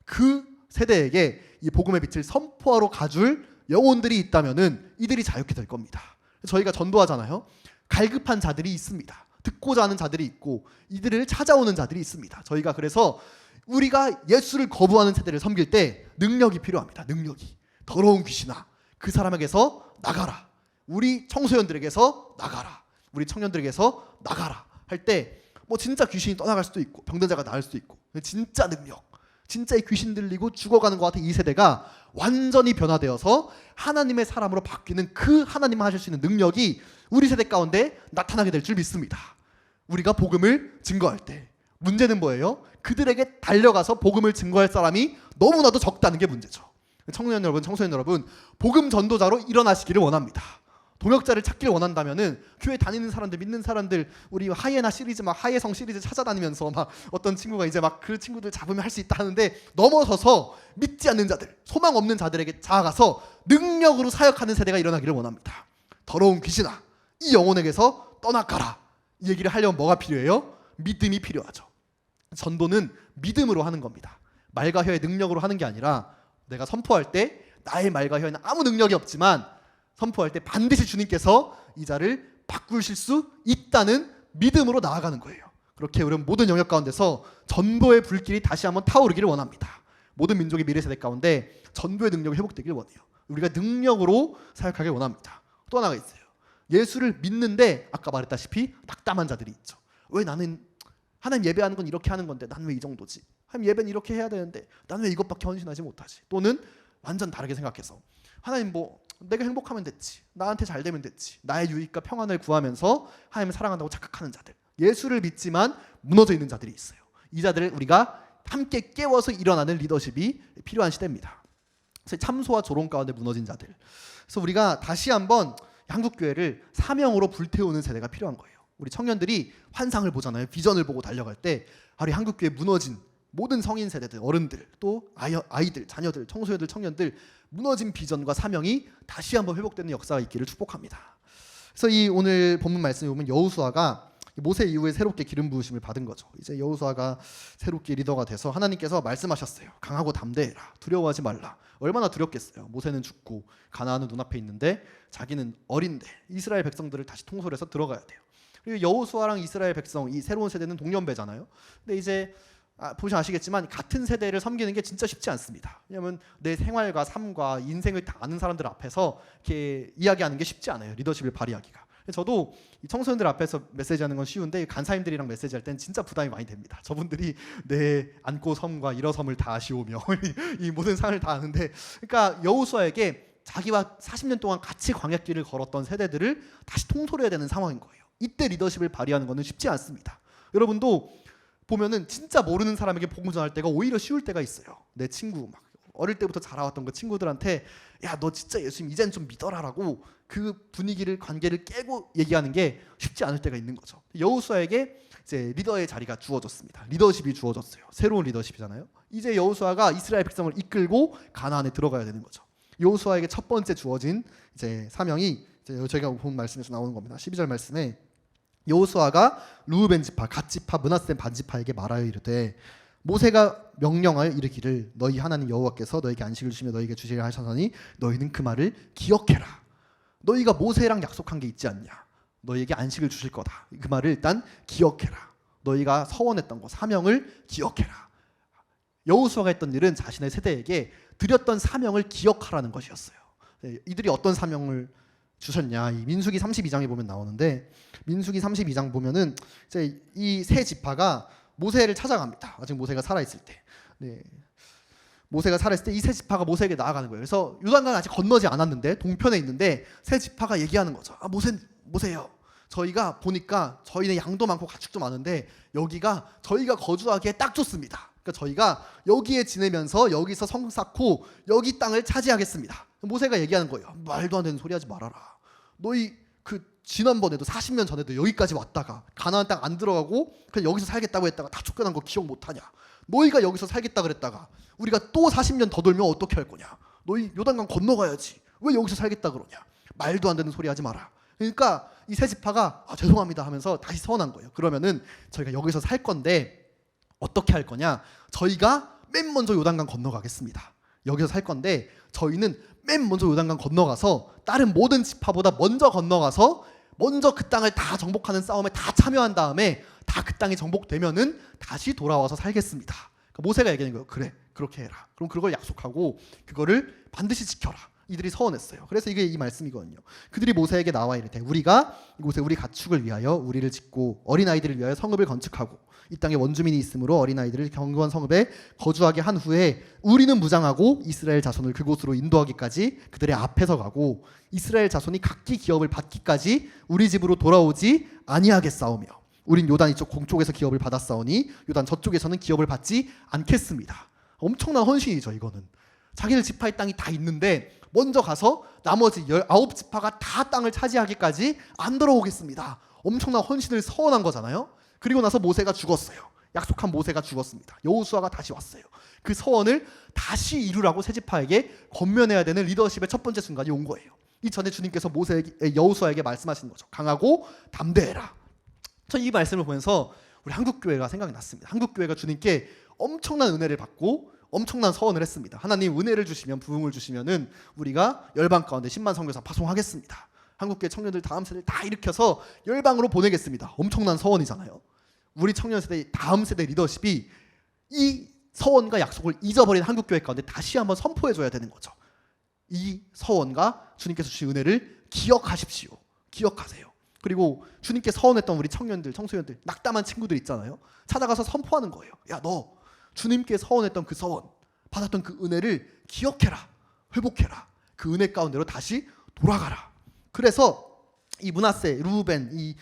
그 세대에게 이 복음의 빛을 선포하러 가줄 영혼들이 있다면은 이들이 자유케 될 겁니다. 저희가 전도하잖아요. 갈급한 자들이 있습니다. 듣고자 하는 자들이 있고 이들을 찾아오는 자들이 있습니다. 저희가 그래서 우리가 예수를 거부하는 세대를 섬길 때 능력이 필요합니다. 능력이. 더러운 귀신아 그 사람에게서 나가라. 우리 청소년들에게서 나가라. 우리 청년들에게서 나가라 할 때 뭐 진짜 귀신이 떠나갈 수도 있고 병든 자가 나을 수도 있고 진짜 능력, 진짜 이 귀신 들리고 죽어가는 것 같은 이 세대가 완전히 변화되어서 하나님의 사람으로 바뀌는 그 하나님 하실 수 있는 능력이 우리 세대 가운데 나타나게 될 줄 믿습니다. 우리가 복음을 증거할 때. 문제는 뭐예요? 그들에게 달려가서 복음을 증거할 사람이 너무나도 적다는 게 문제죠. 청년 여러분, 청소년 여러분, 복음 전도자로 일어나시기를 원합니다. 동역자를 찾기를 원한다면은 교회 다니는 사람들, 믿는 사람들, 우리 하예나 시리즈 막 하예성 시리즈 찾아다니면서 막 어떤 친구가 이제 막 그 친구들 잡으면 할 수 있다 하는데 넘어서서 믿지 않는 자들, 소망 없는 자들에게 자아가서 능력으로 사역하는 세대가 일어나기를 원합니다. 더러운 귀신아, 이 영혼에게서 떠나가라. 이 얘기를 하려면 뭐가 필요해요? 믿음이 필요하죠. 전도는 믿음으로 하는 겁니다. 말과 혀의 능력으로 하는 게 아니라 내가 선포할 때 나의 말과 혀에는 아무 능력이 없지만 선포할 때 반드시 주님께서 이 자를 바꾸실 수 있다는 믿음으로 나아가는 거예요. 그렇게 우리는 모든 영역 가운데서 전도의 불길이 다시 한번 타오르기를 원합니다. 모든 민족의 미래 세대 가운데 전도의 능력이 회복되길 원해요. 우리가 능력으로 사역하길 원합니다. 또 하나가 있어요. 예수를 믿는데 아까 말했다시피 낙담한 자들이 있죠. 왜 나는 하나님 예배하는 건 이렇게 하는 건데 난 왜 이 정도지? 하나님 예배는 이렇게 해야 되는데 난 왜 이것밖에 헌신하지 못하지? 또는 완전 다르게 생각해서 하나님 뭐 내가 행복하면 됐지, 나한테 잘 되면 됐지, 나의 유익과 평안을 구하면서 하나님을 사랑한다고 착각하는 자들, 예수를 믿지만 무너져 있는 자들이 있어요. 이 자들을 우리가 함께 깨워서 일어나는 리더십이 필요한 시대입니다. 그래서 참소와 조롱 가운데 무너진 자들, 그래서 우리가 다시 한번 한국교회를 사명으로 불태우는 세대가 필요한 거예요. 우리 청년들이 환상을 보잖아요. 비전을 보고 달려갈 때 우리 한국교회 무너진 모든 성인 세대들, 어른들, 또 아이들, 자녀들, 청소년들, 청년들 무너진 비전과 사명이 다시 한번 회복되는 역사가 있기를 축복합니다. 그래서 이 오늘 본문 말씀에 보면 여호수아가 모세 이후에 새롭게 기름 부으심을 받은 거죠. 이제 여호수아가 새롭게 리더가 돼서 하나님께서 말씀하셨어요. 강하고 담대해라. 두려워하지 말라. 얼마나 두렵겠어요. 모세는 죽고 가나안은 눈앞에 있는데 자기는 어린데 이스라엘 백성들을 다시 통솔해서 들어가야 돼요. 그리고 여호수아랑 이스라엘 백성, 이 새로운 세대는 동년배잖아요. 근데 이제 보시면 아시겠지만 같은 세대를 섬기는 게 진짜 쉽지 않습니다. 왜냐하면 내 생활과 삶과 인생을 다 아는 사람들 앞에서 이렇게 이야기하는 게 쉽지 않아요. 리더십을 발휘하기가. 저도 이 청소년들 앞에서 메시지하는 건 쉬운데 간사님들이랑 메시지할 땐 진짜 부담이 많이 됩니다. 저분들이 내 안고 섬과 일어섬을 다 아시오며 이 모든 상을 다 아는데, 그러니까 여호수아에게 자기와 40년 동안 같이 광야길을 걸었던 세대들을 다시 통솔해야 되는 상황인 거예요. 이때 리더십을 발휘하는 것은 쉽지 않습니다. 여러분도 보면은 진짜 모르는 사람에게 복음 전할 때가 오히려 쉬울 때가 있어요. 내 친구 막 어릴 때부터 자라왔던 그 친구들한테 야 너 진짜 예수님 이젠 좀 믿어라라고 그 분위기를 관계를 깨고 얘기하는 게 쉽지 않을 때가 있는 거죠. 여호수아에게 이제 리더의 자리가 주어졌습니다. 리더십이 주어졌어요. 새로운 리더십이잖아요. 이제 여호수아가 이스라엘 백성을 이끌고 가나안에 들어가야 되는 거죠. 여호수아에게 첫 번째 주어진 이제 사명이 이제 저희가 본 말씀에서 나오는 겁니다. 12절 말씀에 여호수아가 루브벤 지파, 갓 지파, 므낫세 반 지파에게 말하여 이르되 모세가 명령하여 이르기를 너희 하나님 여호와께서 너에게 안식을 주시며 너에게 주시리라 하셨으니 너희는 그 말을 기억해라. 너희가 모세랑 약속한 게 있지 않냐? 너희에게 안식을 주실 거다. 그 말을 일단 기억해라. 너희가 서원했던 거, 사명을 기억해라. 여호수아가 했던 일은 자신의 세대에게 드렸던 사명을 기억하라는 것이었어요. 이들이 어떤 사명을 주셨냐? 이 민수기 32장에 보면 나오는데, 민수기 32장 보면은 이제 이 세 지파가 모세를 찾아갑니다. 아직 모세가 살아 있을 때. 모세가 살아있을 때 이 세 지파가 모세에게 나아가는 거예요. 그래서 요단강을 아직 건너지 않았는데 동편에 있는데 세 지파가 얘기하는 거죠. 아 모세요. 저희가 보니까 저희는 양도 많고 가축도 많은데 여기가 저희가 거주하기에 딱 좋습니다. 그러니까 저희가 여기에 지내면서 여기서 성 쌓고 여기 땅을 차지하겠습니다. 모세가 얘기하는 거예요. 말도 안 되는 소리 하지 말아라. 너희 그 지난번에도 40년 전에도 여기까지 왔다가 가나안 땅 안 들어가고 그냥 여기서 살겠다고 했다가 다 쫓겨난 거 기억 못하냐? 너희가 여기서 살겠다 그랬다가 우리가 또 40년 더 돌면 어떻게 할 거냐? 너희 요단강 건너가야지. 왜 여기서 살겠다 그러냐? 말도 안 되는 소리 하지 마라. 그러니까 이 세 지파가 죄송합니다 하면서 다시 서운한 거예요. 그러면은 저희가 여기서 살 건데 어떻게 할 거냐? 저희가 맨 먼저 요단강 건너가겠습니다. 여기서 살 건데 저희는 맨 먼저 요단강 건너가서 다른 모든 지파보다 먼저 건너가서 먼저 그 땅을 다 정복하는 싸움에 다 참여한 다음에 다 그 땅이 정복되면은 다시 돌아와서 살겠습니다. 그러니까 모세가 얘기하는 거예요. 그래, 그렇게 해라. 그럼 그걸 약속하고 그거를 반드시 지켜라. 이들이 서원했어요. 그래서 이게 이 말씀이거든요. 그들이 모세에게 나와 이르되 우리가 이곳에 우리 가축을 위하여 우리를 짓고 어린아이들을 위하여 성읍을 건축하고 이 땅에 원주민이 있으므로 어린아이들을 견고한 성읍에 거주하게 한 후에 우리는 무장하고 이스라엘 자손을 그곳으로 인도하기까지 그들의 앞에서 가고 이스라엘 자손이 각기 기업을 받기까지 우리 집으로 돌아오지 아니하겠사오며 우린 요단 이쪽 동쪽에서 기업을 받았사오니 요단 저쪽에서는 기업을 받지 않겠습니다. 엄청난 헌신이죠. 이거는 자기들 지파의 땅이 다 있는데 먼저 가서 나머지 19지파가 다 땅을 차지하기까지 안 돌아오겠습니다. 엄청난 헌신을 서원한 거잖아요. 그리고 나서 모세가 죽었어요. 약속한 모세가 죽었습니다. 여호수아가 다시 왔어요. 그 서원을 다시 이루라고 세 지파에게 권면해야 되는 리더십의 첫 번째 순간이 온 거예요. 이전에 주님께서 여호수아에게 말씀하신 거죠. 강하고 담대해라. 전 이 말씀을 보면서 우리 한국교회가 생각이 났습니다. 한국교회가 주님께 엄청난 은혜를 받고 엄청난 서원을 했습니다. 하나님 은혜를 주시면 부흥을 주시면은 우리가 열방 가운데 10만 선교사 파송하겠습니다. 한국교회 청년들 다음 세대를 다 일으켜서 열방으로 보내겠습니다. 엄청난 서원이잖아요. 우리 청년 세대 다음 세대 리더십이 이 서원과 약속을 잊어버린 한국교회 가운데 다시 한번 선포해줘야 되는 거죠. 이 서원과 주님께서 주신 은혜를 기억하십시오. 기억하세요. 그리고 주님께 서원했던 우리 청년들, 청소년들, 낙담한 친구들 있잖아요. 찾아가서 선포하는 거예요. 야, 너 주님께 서원했던 그 서원, 받았던 그 은혜를 기억해라. 회복해라. 그 은혜 가운데로 다시 돌아가라. 그래서 이 므낫세, 루벤, 이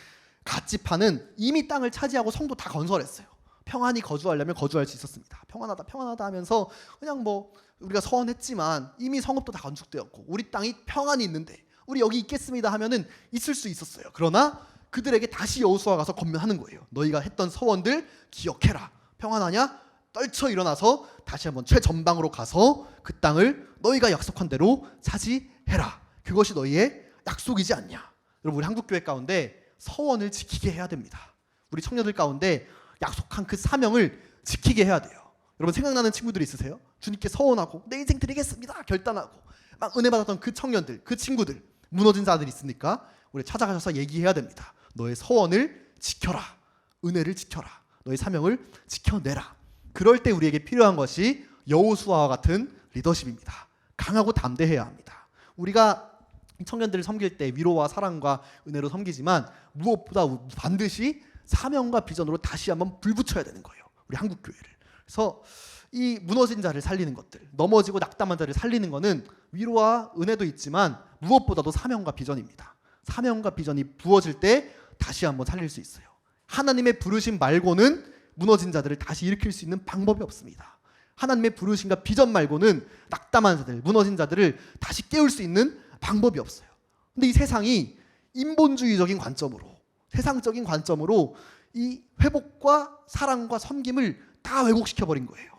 갓 지파는 이미 땅을 차지하고 성도 다 건설했어요. 평안히 거주하려면 거주할 수 있었습니다. 평안하다 평안하다 하면서 그냥 뭐 우리가 서원했지만 이미 성읍도 다 건축되었고 우리 땅이 평안히 있는데 우리 여기 있겠습니다 하면은 있을 수 있었어요. 그러나 그들에게 다시 여호수아가 가서 권면하는 거예요. 너희가 했던 서원들 기억해라. 평안하냐? 떨쳐 일어나서 다시 한번 최전방으로 가서 그 땅을 너희가 약속한 대로 차지해라. 그것이 너희의 약속이지 않냐. 여러분 우리 한국교회 가운데 서원을 지키게 해야 됩니다. 우리 청년들 가운데 약속한 그 사명을 지키게 해야 돼요. 여러분 생각나는 친구들 있으세요? 주님께 서원하고 내 인생 드리겠습니다 결단하고 막 은혜 받았던 그 청년들, 그 친구들, 무너진 자들 있으니까 우리 찾아가셔서 얘기해야 됩니다. 너의 서원을 지켜라. 은혜를 지켜라. 너의 사명을 지켜내라. 그럴 때 우리에게 필요한 것이 여호수아와 같은 리더십입니다. 강하고 담대해야 합니다. 우리가 청년들을 섬길 때 위로와 사랑과 은혜로 섬기지만 무엇보다 반드시 사명과 비전으로 다시 한번 불붙여야 되는 거예요. 우리 한국 교회를. 그래서 이 무너진 자를 살리는 것들, 넘어지고 낙담한 자를 살리는 것은 위로와 은혜도 있지만 무엇보다도 사명과 비전입니다. 사명과 비전이 부어질 때 다시 한번 살릴 수 있어요. 하나님의 부르심 말고는 무너진 자들을 다시 일으킬 수 있는 방법이 없습니다. 하나님의 부르심과 비전 말고는 낙담한 자들, 무너진 자들을 다시 깨울 수 있는 방법이 없어요. 근데 이 세상이 인본주의적인 관점으로, 세상적인 관점으로 이 회복과 사랑과 섬김을 다 왜곡시켜버린 거예요.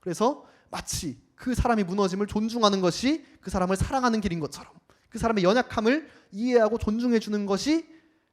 그래서 마치 그 사람이 무너짐을 존중하는 것이 그 사람을 사랑하는 길인 것처럼, 그 사람의 연약함을 이해하고 존중해 주는 것이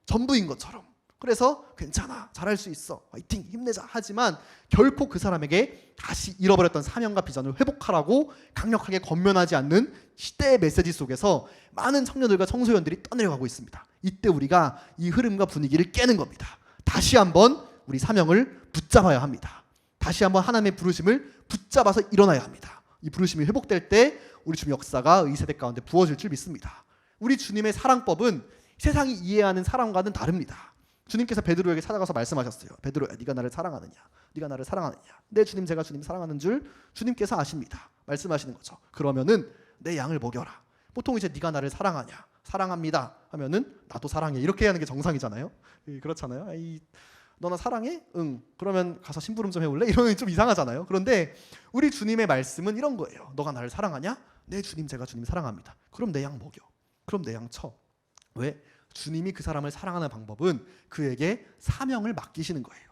전부인 것처럼, 그래서 괜찮아, 잘할 수 있어, 화이팅, 힘내자 하지만 결코 그 사람에게 다시 잃어버렸던 사명과 비전을 회복하라고 강력하게 권면하지 않는 시대의 메시지 속에서 많은 청년들과 청소년들이 떠내려가고 있습니다. 이때 우리가 이 흐름과 분위기를 깨는 겁니다. 다시 한번 우리 사명을 붙잡아야 합니다. 다시 한번 하나님의 부르심을 붙잡아서 일어나야 합니다. 이 부르심이 회복될 때 우리 주님 역사가 이 세대 가운데 부어질 줄 믿습니다. 우리 주님의 사랑법은 세상이 이해하는 사랑과는 다릅니다. 주님께서 베드로에게 찾아가서 말씀하셨어요. 베드로야, 네가 나를 사랑하느냐? 네가 나를 사랑하느냐? 네 주님, 제가 주님 사랑하는 줄 주님께서 아십니다. 말씀하시는 거죠. 그러면은 내 양을 먹여라. 보통 이제 네가 나를 사랑하냐? 사랑합니다 하면은 나도 사랑해, 이렇게 하는 게 정상이잖아요. 그렇잖아요. 너나 사랑해? 응. 그러면 가서 심부름 좀 해올래? 이러면 좀 이상하잖아요. 그런데 우리 주님의 말씀은 이런 거예요. 너가 나를 사랑하냐? 네 주님, 제가 주님 사랑합니다. 그럼 내 양 먹여. 그럼 내 양 쳐. 왜? 주님이 그 사람을 사랑하는 방법은 그에게 사명을 맡기시는 거예요.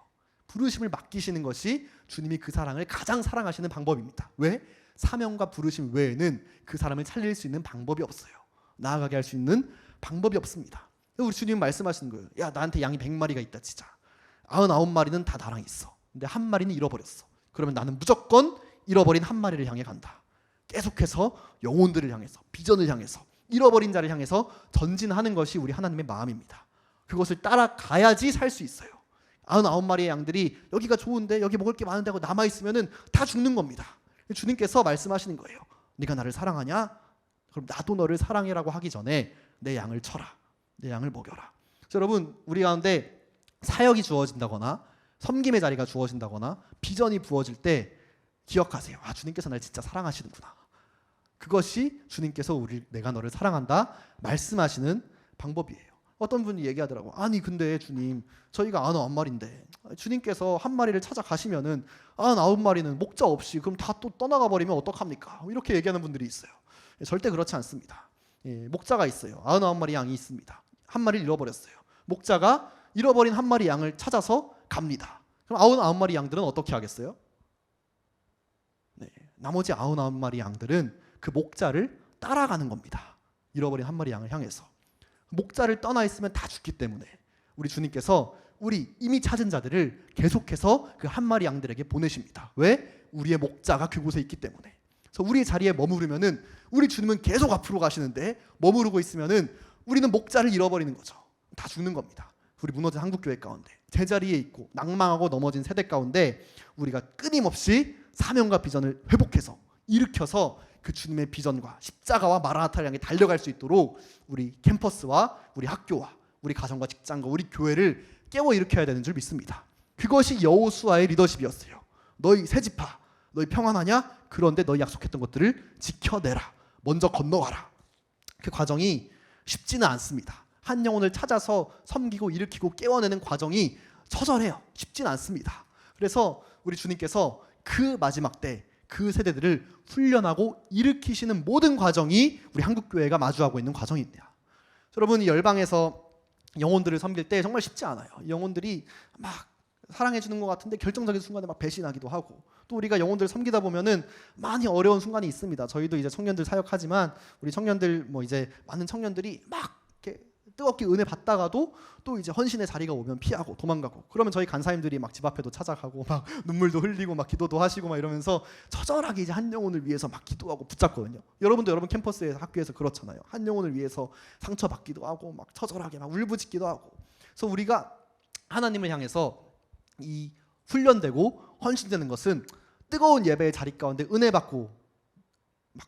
부르심을 맡기시는 것이 주님이 그 사랑을 가장 사랑하시는 방법입니다. 왜? 사명과 부르심 외에는 그 사람을 살릴 수 있는 방법이 없어요. 나아가게 할 수 있는 방법이 없습니다. 우리 주님 말씀하시는 거예요. 야, 나한테 양이 100마리가 있다 치자. 99마리는 다 나랑 있어. 근데 한 마리는 잃어버렸어. 그러면 나는 무조건 잃어버린 한 마리를 향해 간다. 계속해서 영혼들을 향해서, 비전을 향해서, 잃어버린 자를 향해서 전진하는 것이 우리 하나님의 마음입니다. 그것을 따라가야지 살 수 있어요. 99마리의 양들이 여기가 좋은데, 여기 먹을 게 많은데 하고 남아있으면 다 죽는 겁니다. 주님께서 말씀하시는 거예요. 네가 나를 사랑하냐? 그럼 나도 너를 사랑해라고 하기 전에 내 양을 쳐라. 내 양을 먹여라. 여러분, 우리 가운데 사역이 주어진다거나 섬김의 자리가 주어진다거나 비전이 부어질 때 기억하세요. 아, 주님께서 날 진짜 사랑하시는구나. 그것이 주님께서 내가 너를 사랑한다 말씀하시는 방법이에요. 어떤 분이 얘기하더라고. 아니 근데 주님, 저희가 99마리인데 주님께서 한 마리를 찾아가시면은 99마리는 목자 없이 그럼 다 또 떠나가 버리면 어떡합니까? 이렇게 얘기하는 분들이 있어요. 절대 그렇지 않습니다. 목자가 있어요. 99마리 양이 있습니다. 한 마리를 잃어버렸어요. 목자가 잃어버린 한 마리 양을 찾아서 갑니다. 그럼 99마리 양들은 어떻게 하겠어요? 나머지 99마리 양들은 그 목자를 따라가는 겁니다. 잃어버린 한 마리 양을 향해서. 목자를 떠나 있으면 다 죽기 때문에 우리 주님께서 우리 이미 찾은 자들을 계속해서 그 한 마리 양들에게 보내십니다. 왜? 우리의 목자가 그곳에 있기 때문에. 그래서 우리의 자리에 머무르면은 우리 주님은 계속 앞으로 가시는데 머무르고 있으면은 우리는 목자를 잃어버리는 거죠. 다 죽는 겁니다. 우리 무너진 한국교회 가운데 제자리에 있고 낭망하고 넘어진 세대 가운데 우리가 끊임없이 사명과 비전을 회복해서 일으켜서 그 주님의 비전과 십자가와 마라나타를 향해 달려갈 수 있도록 우리 캠퍼스와 우리 학교와 우리 가정과 직장과 우리 교회를 깨워 일으켜야 되는 줄 믿습니다. 그것이 여호수아의 리더십이었어요. 너희 새 지파, 너희 평안하냐? 그런데 너희 약속했던 것들을 지켜내라. 먼저 건너가라. 그 과정이 쉽지는 않습니다. 한 영혼을 찾아서 섬기고 일으키고 깨워내는 과정이 처절해요. 쉽지는 않습니다. 그래서 우리 주님께서 그 마지막 때 그 세대들을 훈련하고 일으키시는 모든 과정이 우리 한국교회가 마주하고 있는 과정입니다. 여러분, 이 열방에서 영혼들을 섬길 때 정말 쉽지 않아요. 영혼들이 막 사랑해주는 것 같은데 결정적인 순간에 막 배신하기도 하고, 또 우리가 영혼들을 섬기다 보면은 많이 어려운 순간이 있습니다. 저희도 이제 청년들 사역하지만 우리 청년들 이제 많은 청년들이 막 이렇게 뜨겁게 은혜 받다가도 또 이제 헌신의 자리가 오면 피하고 도망가고, 그러면 저희 간사님들이 막 집 앞에도 찾아가고 막 눈물도 흘리고 막 기도도 하시고 막 이러면서 처절하게 이제 한 영혼을 위해서 막 기도하고 붙잡거든요. 여러분도 여러분 캠퍼스에서 학교에서 그렇잖아요. 한 영혼을 위해서 상처받기도 하고 막 처절하게 막 울부짖기도 하고. 그래서 우리가 하나님을 향해서 이 훈련되고 헌신되는 것은 뜨거운 예배의 자리 가운데 은혜 받고 막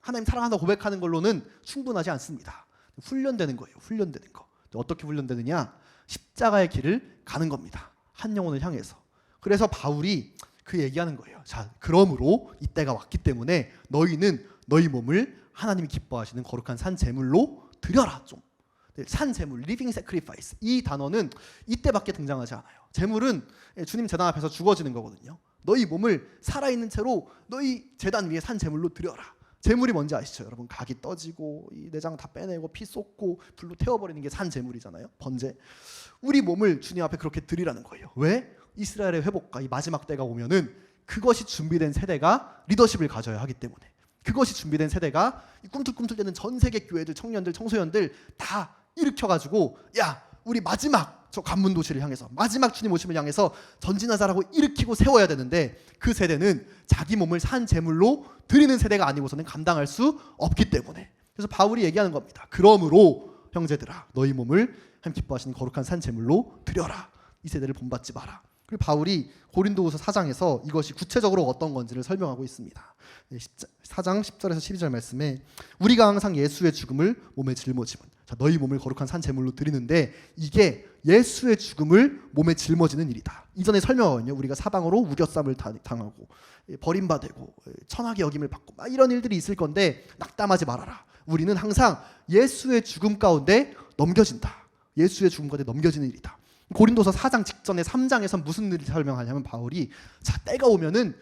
하나님 사랑한다 고백하는 걸로는 충분하지 않습니다. 훈련되는 거예요. 훈련되는 거. 어떻게 훈련되느냐? 십자가의 길을 가는 겁니다. 한 영혼을 향해서. 그래서 바울이 그 얘기하는 거예요. 자, 그러므로 이때가 왔기 때문에 너희는 너희 몸을 하나님이 기뻐하시는 거룩한 산 제물로 드려라. 좀 산 제물, living sacrifice. 이 단어는 이때밖에 등장하지 않아요. 제물은 주님 제단 앞에서 죽어지는 거거든요. 너희 몸을 살아있는 채로 너희 제단 위에 산 제물로 드려라. 제물이 뭔지 아시죠? 여러분, 각이 떠지고 이 내장 다 빼내고 피 쏟고 불로 태워버리는 게 산 제물이잖아요. 번제. 우리 몸을 주님 앞에 그렇게 드리라는 거예요. 왜? 이스라엘의 회복과 이 마지막 때가 오면은 그것이 준비된 세대가 리더십을 가져야 하기 때문에, 그것이 준비된 세대가 꿈틀꿈틀대는 전 세계 교회들, 청년들, 청소년들 다 일으켜가지고, 야, 우리 마지막 저 관문 도시를 향해서, 마지막 주님 오심을 향해서 전진하자라고 일으키고 세워야 되는데, 그 세대는 자기 몸을 산 제물로 드리는 세대가 아니고서는 감당할 수 없기 때문에. 그래서 바울이 얘기하는 겁니다. 그러므로 형제들아, 너희 몸을 하나님 기뻐하시는 거룩한 산 제물로 드려라. 이 세대를 본받지 마라. 그리고 바울이 고린도후서 4장에서 이것이 구체적으로 어떤 건지를 설명하고 있습니다. 4장 10절에서 12절 말씀에 우리가 항상 예수의 죽음을 몸에 짊어지면, 자, 너희 몸을 거룩한 산 제물로 드리는데 이게 예수의 죽음을 몸에 짊어지는 일이다. 이전에 설명하거든요. 우리가 사방으로 우겨쌈을 당하고 버림받고 천하게 여김을 받고 막 이런 일들이 있을 건데 낙담하지 말아라. 우리는 항상 예수의 죽음 가운데 넘겨진다. 예수의 죽음 가운데 넘겨지는 일이다. 고린도서 4장 직전에 3장에서 무슨 일을 설명하냐면 바울이, 자, 때가 오면은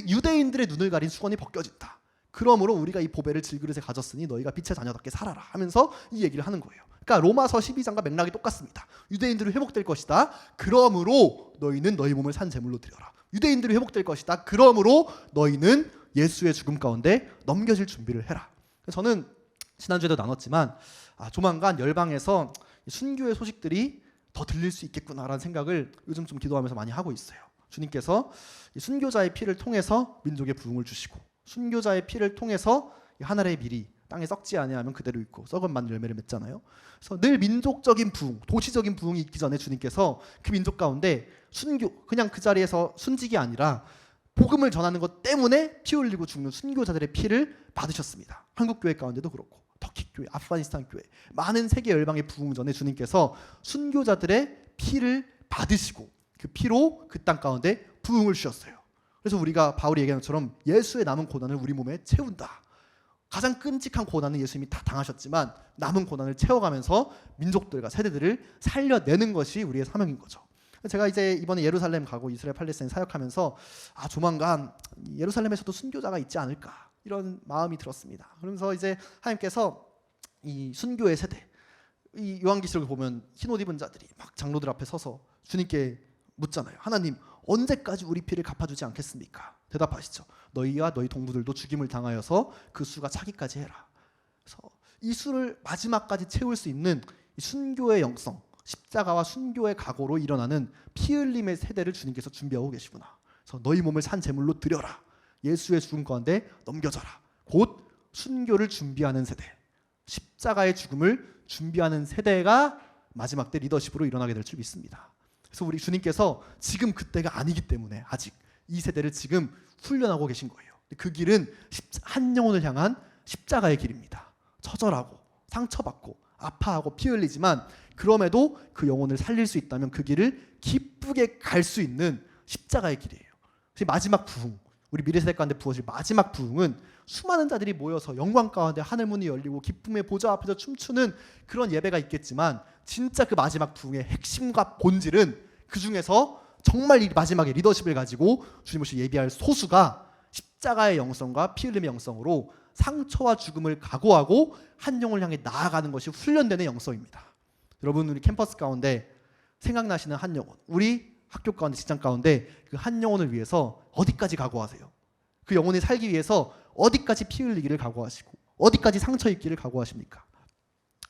유대인들의 눈을 가린 수건이 벗겨진다. 그러므로 우리가 이 보배를 질그릇에 가졌으니 너희가 빛의 자녀답게 살아라 하면서 이 얘기를 하는 거예요. 그러니까 로마서 12장과 맥락이 똑같습니다. 유대인들이 회복될 것이다. 그러므로 너희는 너희 몸을 산 제물로 드려라. 유대인들이 회복될 것이다. 그러므로 너희는 예수의 죽음 가운데 넘겨질 준비를 해라. 저는 지난주에도 나눴지만 조만간 열방에서 순교의 소식들이 더 들릴 수 있겠구나라는 생각을 요즘 좀 기도하면서 많이 하고 있어요. 주님께서 순교자의 피를 통해서 민족의 부흥을 주시고, 순교자의 피를 통해서 하늘의 밀이 땅에 썩지 아니하면 그대로 있고 썩은 만 열매를 맺잖아요. 그래서 늘 민족적인 부흥, 도시적인 부흥이 있기 전에 주님께서 그 민족 가운데 순교, 그냥 그 자리에서 순직이 아니라 복음을 전하는 것 때문에 피 흘리고 죽는 순교자들의 피를 받으셨습니다. 한국 교회 가운데도 그렇고 터키 교회, 아프가니스탄 교회, 많은 세계 열방의 부흥 전에 주님께서 순교자들의 피를 받으시고 그 피로 그 땅 가운데 부흥을 주셨어요. 그래서 우리가 바울이 얘기하는 것처럼 예수의 남은 고난을 우리 몸에 채운다. 가장 끔찍한 고난은 예수님이 다 당하셨지만 남은 고난을 채워가면서 민족들과 세대들을 살려내는 것이 우리의 사명인 거죠. 제가 이제 이번에 예루살렘 가고 이스라엘 팔레스타인 사역하면서 조만간 예루살렘에서도 순교자가 있지 않을까 이런 마음이 들었습니다. 그러면서 이제 하나님께서 이 순교의 세대, 이 요한계시록을 보면 흰옷 입은 자들이 막 장로들 앞에 서서 주님께 묻잖아요. 하나님, 언제까지 우리 피를 갚아주지 않겠습니까? 대답하시죠. 너희와 너희 동부들도 죽임을 당하여서 그 수가 차기까지 해라. 그래서 이 수를 마지막까지 채울 수 있는 이 순교의 영성, 십자가와 순교의 각오로 일어나는 피 흘림의 세대를 주님께서 준비하고 계시구나. 그래서 너희 몸을 산 제물로 드려라. 예수의 죽음 가운데 넘겨져라. 곧 순교를 준비하는 세대, 십자가의 죽음을 준비하는 세대가 마지막 때 리더십으로 일어나게 될 줄 믿습니다. 그래서 우리 주님께서 지금 그때가 아니기 때문에 아직 이 세대를 지금 훈련하고 계신 거예요. 그 길은 한 영혼을 향한 십자가의 길입니다. 처절하고 상처받고 아파하고 피 흘리지만 그럼에도 그 영혼을 살릴 수 있다면 그 길을 기쁘게 갈 수 있는 십자가의 길이에요. 마지막 부흥, 우리 미래세대 가운데 부어질 마지막 부흥은 수많은 자들이 모여서 영광 가운데 하늘문이 열리고 기쁨의 보좌 앞에서 춤추는 그런 예배가 있겠지만 진짜 그 마지막 부흥의 핵심과 본질은 그 중에서 정말 이 마지막에 리더십을 가지고 주님 오실 예비할 소수가 십자가의 영성과 피 흘림의 영성으로 상처와 죽음을 각오하고 한 영혼을 향해 나아가는 것이 훈련되는 영성입니다. 여러분, 우리 캠퍼스 가운데 생각나시는 한 영혼, 우리 학교 가운데 직장 가운데 그 한 영혼을 위해서 어디까지 각오하세요? 그 영혼이 살기 위해서 어디까지 피 흘리기를 각오하시고 어디까지 상처 입기를 각오하십니까?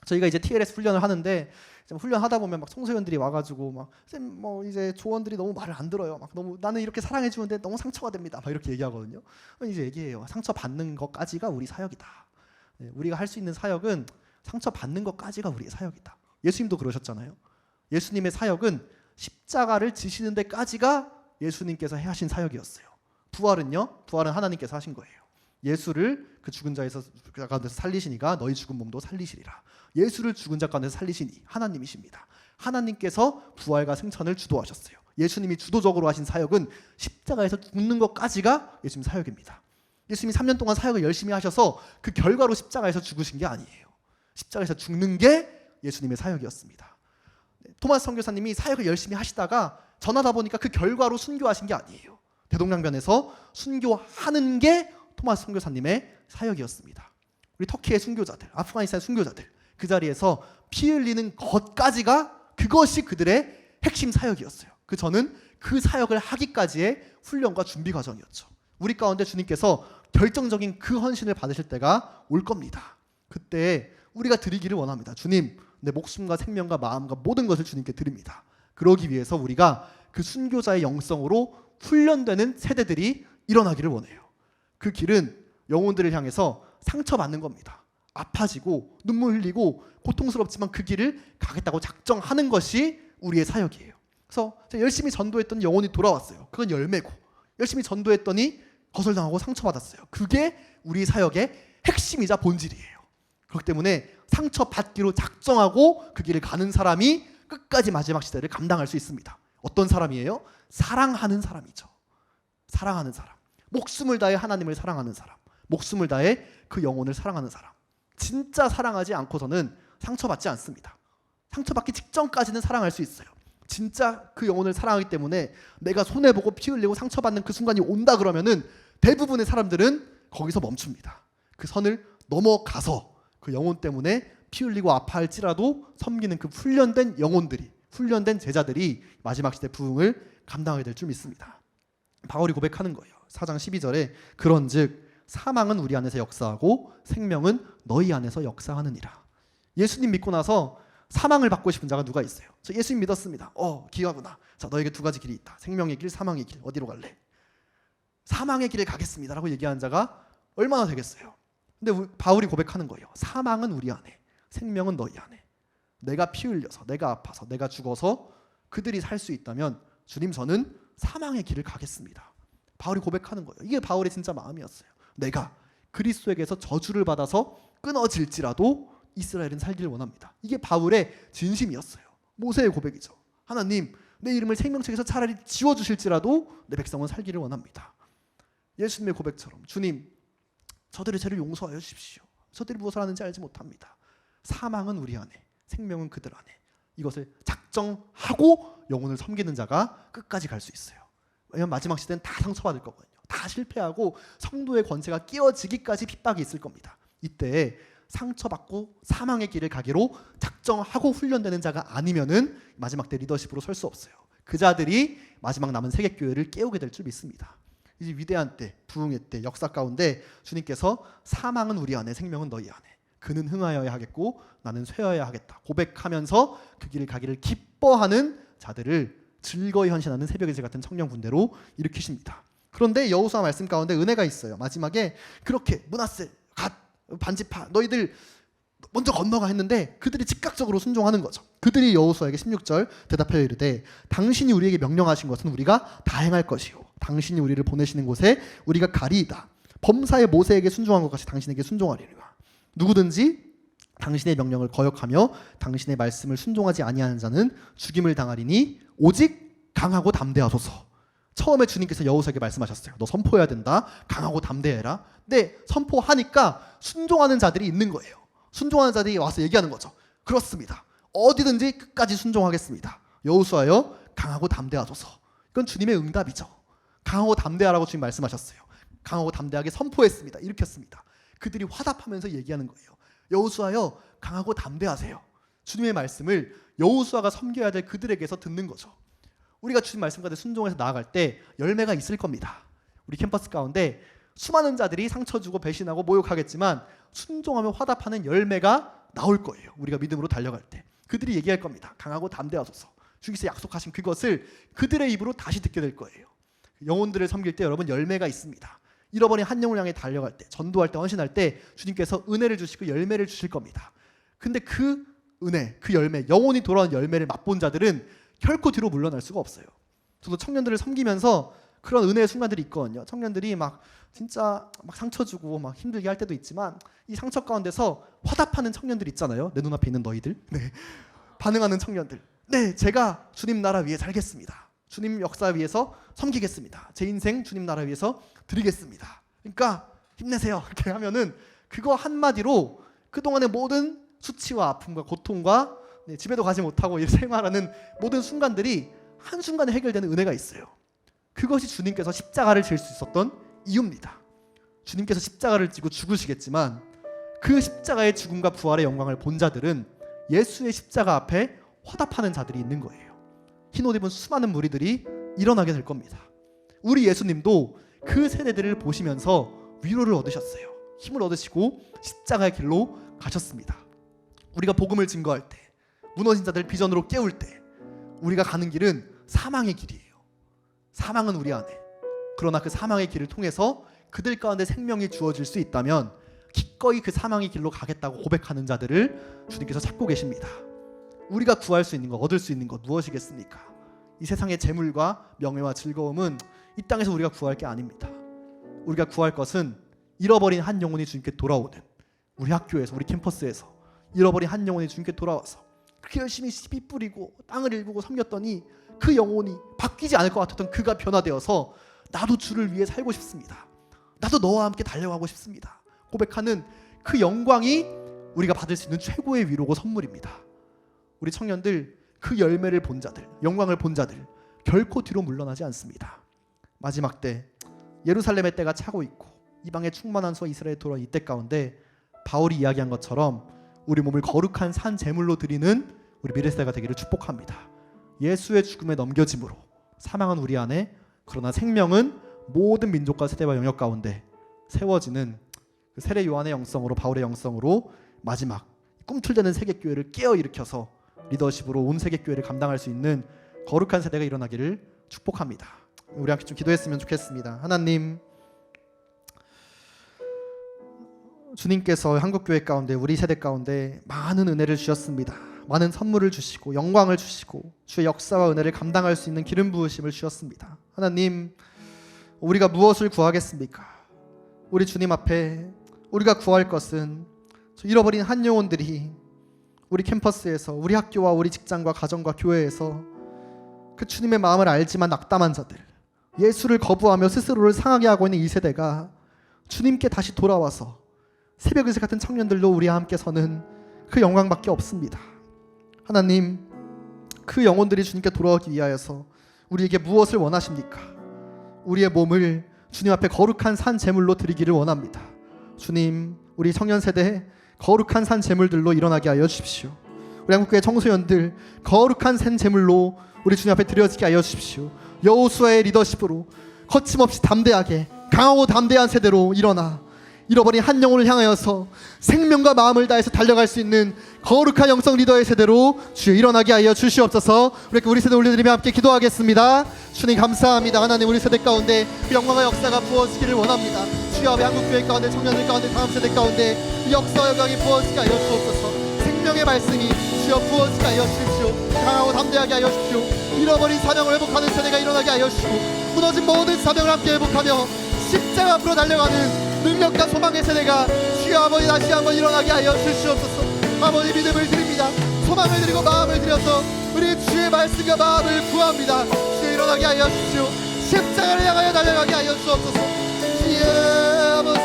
저희가 이제 TLS 훈련을 하는데 훈련하다 보면 막 청소년들이 와가지고 막 쌤 뭐 이제 조원들이 너무 말을 안 들어요. 막 너무 나는 이렇게 사랑해 주는데 너무 상처가 됩니다. 막 이렇게 얘기하거든요. 이제 얘기해요. 상처 받는 것까지가 우리 사역이다. 우리가 할 수 있는 사역은 상처 받는 것까지가 우리의 사역이다. 예수님도 그러셨잖아요. 예수님의 사역은 십자가를 지시는 데까지가 예수님께서 하신 사역이었어요. 부활은요? 부활은 하나님께서 하신 거예요. 예수를 그 죽은 자에서 가운데서 살리시니가 너희 죽은 몸도 살리시리라. 예수를 죽은 자 가운데서 살리시니 하나님이십니다. 하나님께서 부활과 생천을 주도하셨어요. 예수님이 주도적으로 하신 사역은 십자가에서 죽는 것까지가 예수님 사역입니다. 예수님이 3년 동안 사역을 열심히 하셔서 그 결과로 십자가에서 죽으신 게 아니에요. 십자가에서 죽는 게 예수님의 사역이었습니다. 토마스 선교사님이 사역을 열심히 하시다가 전하다 보니까 그 결과로 순교하신 게 아니에요. 대동강변에서 순교하는 게 토마스 선교사님의 사역이었습니다. 우리 터키의 순교자들, 아프가니스탄 순교자들, 그 자리에서 피 흘리는 것까지가 그것이 그들의 핵심 사역이었어요. 저는 그 사역을 하기까지의 훈련과 준비 과정이었죠. 우리 가운데 주님께서 결정적인 그 헌신을 받으실 때가 올 겁니다. 그때 우리가 드리기를 원합니다. 주님, 내 목숨과 생명과 마음과 모든 것을 주님께 드립니다. 그러기 위해서 우리가 그 순교자의 영성으로 훈련되는 세대들이 일어나기를 원해요. 그 길은 영혼들을 향해서 상처받는 겁니다. 아파지고 눈물 흘리고 고통스럽지만 그 길을 가겠다고 작정하는 것이 우리의 사역이에요. 그래서 열심히 전도했더니 영혼이 돌아왔어요. 그건 열매고, 열심히 전도했더니 거절당하고 상처받았어요. 그게 우리 사역의 핵심이자 본질이에요. 그렇기 때문에 상처받기로 작정하고 그 길을 가는 사람이 끝까지 마지막 시대를 감당할 수 있습니다. 어떤 사람이에요? 사랑하는 사람이죠. 사랑하는 사람, 목숨을 다해 하나님을 사랑하는 사람, 목숨을 다해 그 영혼을 사랑하는 사람. 진짜 사랑하지 않고서는 상처받지 않습니다. 상처받기 직전까지는 사랑할 수 있어요. 진짜 그 영혼을 사랑하기 때문에 내가 손해보고 피 흘리고 상처받는 그 순간이 온다 그러면은 대부분의 사람들은 거기서 멈춥니다. 그 선을 넘어가서 그 영혼 때문에 피 흘리고 아파할지라도 섬기는 그 훈련된 영혼들이, 훈련된 제자들이 마지막 시대 부흥을 감당하게 될 줄 믿습니다. 바울이 고백하는 거예요. 4장 12절에 그런즉 사망은 우리 안에서 역사하고 생명은 너희 안에서 역사하느니라. 예수님 믿고 나서 사망을 받고 싶은 자가 누가 있어요? 저 예수님 믿었습니다. 기가구나. 자, 너에게 두 가지 길이 있다. 생명의 길, 사망의 길. 어디로 갈래? 사망의 길에 가겠습니다라고 얘기한 자가 얼마나 되겠어요? 근데 바울이 고백하는 거예요. 사망은 우리 안에, 생명은 너희 안에. 내가 피 흘려서, 내가 아파서, 내가 죽어서 그들이 살 수 있다면 주님, 저는 사망의 길을 가겠습니다. 바울이 고백하는 거예요. 이게 바울의 진짜 마음이었어요. 내가 그리스도에게서 저주를 받아서 끊어질지라도 이스라엘은 살기를 원합니다. 이게 바울의 진심이었어요. 모세의 고백이죠. 하나님, 내 이름을 생명책에서 차라리 지워주실지라도 내 백성은 살기를 원합니다. 예수님의 고백처럼 주님, 저들의 죄를 용서하여 주십시오. 저들이 무엇을 하는지 알지 못합니다. 사망은 우리 안에, 생명은 그들 안에. 이것을 작정하고 영혼을 섬기는 자가 끝까지 갈 수 있어요. 왜냐하면 마지막 시대는 다 상처받을 거거든요. 다 실패하고 성도의 권세가 깨어지기까지 핍박이 있을 겁니다. 이때 상처받고 사망의 길을 가기로 작정하고 훈련되는 자가 아니면은 마지막 때 리더십으로 설 수 없어요. 그 자들이 마지막 남은 세계교회를 깨우게 될 줄 믿습니다. 이제 위대한 때, 부흥의 때, 역사 가운데 주님께서 사망은 우리 안에, 생명은 너희 안에. 그는 흥하여야 하겠고 나는 쇠하여야 하겠다. 고백하면서 그 길을 가기를 기뻐하는 자들을 즐거이 헌신하는 새벽의 제 같은 청년 군대로 일으키십니다. 그런데 여호수아 말씀 가운데 은혜가 있어요. 마지막에 그렇게 므낫세, 갓, 반지파 너희들 먼저 건너가 했는데 그들이 즉각적으로 순종하는 거죠. 그들이 여호수아에게 16절 대답하여 이르되 당신이 우리에게 명령하신 것은 우리가 다 행할 것이요 당신이 우리를 보내시는 곳에 우리가 가리이다. 범사의 모세에게 순종한 것 같이 당신에게 순종하리라. 누구든지 당신의 명령을 거역하며 당신의 말씀을 순종하지 아니하는 자는 죽임을 당하리니 오직 강하고 담대하소서. 처음에 주님께서 여호수아에게 말씀하셨어요. 너 선포해야 된다. 강하고 담대해라. 근데 선포하니까 순종하는 자들이 있는 거예요. 순종하는 자들이 와서 얘기하는 거죠. 그렇습니다. 어디든지 끝까지 순종하겠습니다. 여호수아여 강하고 담대하소서. 이건 주님의 응답이죠. 강하고 담대하라고 주님 말씀하셨어요. 강하고 담대하게 선포했습니다. 일으켰습니다. 그들이 화답하면서 얘기하는 거예요. 여호수아여 강하고 담대하세요. 주님의 말씀을 여호수아가 섬겨야 될 그들에게서 듣는 거죠. 우리가 주님 말씀 가운데 순종해서 나아갈 때 열매가 있을 겁니다. 우리 캠퍼스 가운데 수많은 자들이 상처 주고 배신하고 모욕하겠지만 순종하며 화답하는 열매가 나올 거예요. 우리가 믿음으로 달려갈 때 그들이 얘기할 겁니다. 강하고 담대하소서. 주께서 약속하신 그것을 그들의 입으로 다시 듣게 될 거예요. 영혼들을 섬길 때 여러분 열매가 있습니다. 잃어버린 한 영혼을 향해 달려갈 때, 전도할 때, 헌신할 때 주님께서 은혜를 주시고 열매를 주실 겁니다. 근데 그 은혜, 그 열매, 영혼이 돌아온 열매를 맛본 자들은 결코 뒤로 물러날 수가 없어요. 저도 청년들을 섬기면서 그런 은혜의 순간들이 있거든요. 청년들이 막 진짜 막 상처 주고 막 힘들게 할 때도 있지만 이 상처 가운데서 화답하는 청년들 있잖아요. 내 눈앞에 있는 너희들. 네. 반응하는 청년들. 네, 제가 주님 나라 위해 살겠습니다. 주님 역사 위해서 섬기겠습니다. 제 인생 주님 나라 위해서 드리겠습니다. 그러니까 힘내세요. 이렇게 하면은 그거 한마디로 그동안의 모든 수치와 아픔과 고통과 집에도 가지 못하고 생활하는 모든 순간들이 한순간에 해결되는 은혜가 있어요. 그것이 주님께서 십자가를 질 수 있었던 이유입니다. 주님께서 십자가를 지고 죽으시겠지만 그 십자가의 죽음과 부활의 영광을 본 자들은 예수의 십자가 앞에 화답하는 자들이 있는 거예요. 흰옷 입은 수많은 무리들이 일어나게 될 겁니다. 우리 예수님도 그 세대들을 보시면서 위로를 얻으셨어요. 힘을 얻으시고 십자가의 길로 가셨습니다. 우리가 복음을 증거할 때, 무너진 자들 비전으로 깨울 때 우리가 가는 길은 사망의 길이에요. 사망은 우리 안에. 그러나 그 사망의 길을 통해서 그들 가운데 생명이 주어질 수 있다면 기꺼이 그 사망의 길로 가겠다고 고백하는 자들을 주님께서 찾고 계십니다. 우리가 구할 수 있는 것, 얻을 수 있는 것 무엇이겠습니까? 이 세상의 재물과 명예와 즐거움은 이 땅에서 우리가 구할 게 아닙니다. 우리가 구할 것은 잃어버린 한 영혼이 주님께 돌아오는, 우리 학교에서, 우리 캠퍼스에서 잃어버린 한 영혼이 주님께 돌아와서 그렇게 열심히 씨 뿌리고 땅을 일구고 섬겼더니 그 영혼이 바뀌지 않을 것 같았던 그가 변화되어서 나도 주를 위해 살고 싶습니다. 나도 너와 함께 달려가고 싶습니다. 고백하는 그 영광이 우리가 받을 수 있는 최고의 위로고 선물입니다. 우리 청년들, 그 열매를 본 자들, 영광을 본 자들 결코 뒤로 물러나지 않습니다. 마지막 때 예루살렘의 때가 차고 있고 이방의 충만한 소 이스라엘에 돌아온 이때 가운데 바울이 이야기한 것처럼 우리 몸을 거룩한 산 제물로 드리는 우리 미래 세대가 되기를 축복합니다. 예수의 죽음에 넘겨짐으로 사망은 우리 안에, 그러나 생명은 모든 민족과 세대와 영역 가운데 세워지는 그 세례 요한의 영성으로, 바울의 영성으로 마지막 꿈틀대는 세계교회를 깨어일으켜서 리더십으로 온 세계교회를 감당할 수 있는 거룩한 세대가 일어나기를 축복합니다. 우리 함께 좀 기도했으면 좋겠습니다. 하나님, 주님께서 한국교회 가운데, 우리 세대 가운데 많은 은혜를 주셨습니다. 많은 선물을 주시고 영광을 주시고 주의 역사와 은혜를 감당할 수 있는 기름 부으심을 주셨습니다. 하나님, 우리가 무엇을 구하겠습니까? 우리 주님 앞에 우리가 구할 것은 잃어버린 한 영혼들이 우리 캠퍼스에서, 우리 학교와 우리 직장과 가정과 교회에서 그 주님의 마음을 알지만 낙담한 자들, 예수를 거부하며 스스로를 상하게 하고 있는 이 세대가 주님께 다시 돌아와서 새벽 의식 같은 청년들로 우리와 함께 서는 그 영광밖에 없습니다. 하나님, 그 영혼들이 주님께 돌아오기 위하여서 우리에게 무엇을 원하십니까? 우리의 몸을 주님 앞에 거룩한 산 제물로 드리기를 원합니다. 주님, 우리 청년 세대 거룩한 산 제물들로 일어나게 하여 주십시오. 우리 한국교회 청소년들 거룩한 산 제물로 우리 주님 앞에 드려지게 하여 주십시오. 여호수아의 리더십으로 거침없이 담대하게, 강하고 담대한 세대로 일어나 잃어버린 한 영혼을 향하여서 생명과 마음을 다해서 달려갈 수 있는 거룩한 영성 리더의 세대로 주여 일어나게 하여 주시옵소서. 우리 세대 올려드리며 함께 기도하겠습니다. 주님 감사합니다. 하나님, 우리 세대 가운데 그 영광의 역사가 부어지기를 원합니다. 주여, 한국교회 가운데, 청년들 가운데, 다음 세대 가운데 이 역사와 영광이 부어지게 하여 주옵소서. 생명의 말씀이 주여 부어지게 하여 주십시오. 강하고 담대하게 하여 주십시오. 잃어버린 사명을 회복하는 세대가 일어나게 하여 주시고 무너진 모든 사명을 함께 회복하며 십자가 앞으로 달려가는 능력과 소망의 세대가 주여 아버지 다시 한번 일어나게 하여 주시옵소서. 아버지, 믿음을 드립니다. 소망을 드리고 마음을 드려서 우리 주의 말씀과 마음을 구합니다. 주여 일어나게 하여 주십시오. 십자가를 향하여 달려가게 하여 주옵소서. 주여 아버지,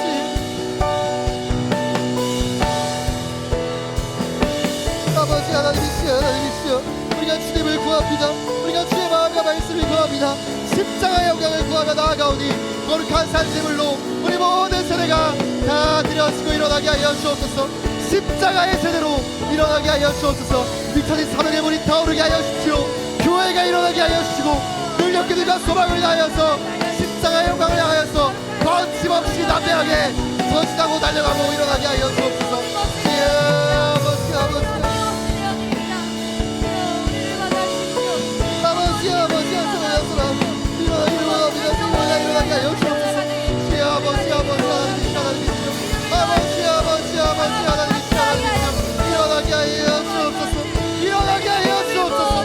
아버지 하나님이시여, 우리가 주님을 구합니다. 우리가 주의 마음과 말씀을 구합니다. 십자가의 영광을 구하며 나아가오니 거룩한 산제물로 우리 모든 세대가 다 드려지고 일어나게 하여 주옵소서. 십자가의 세대로 일어나게 하여 주옵소서. 미쳐진 사명의 물이 타오르게 하여 주십시오. 교회가 일어나게 하여 주시고 능력기들과 소망을 다하여서 십자가의 영광을 향하여서 거침없이 담대하게 전진하고 달려가고 일어나게 하여 주옵소서. 일어나게 하여 주옵소서. 아버지 하나님, 일어나게 하여 주옵소서. 일어나게 하여 주옵소서.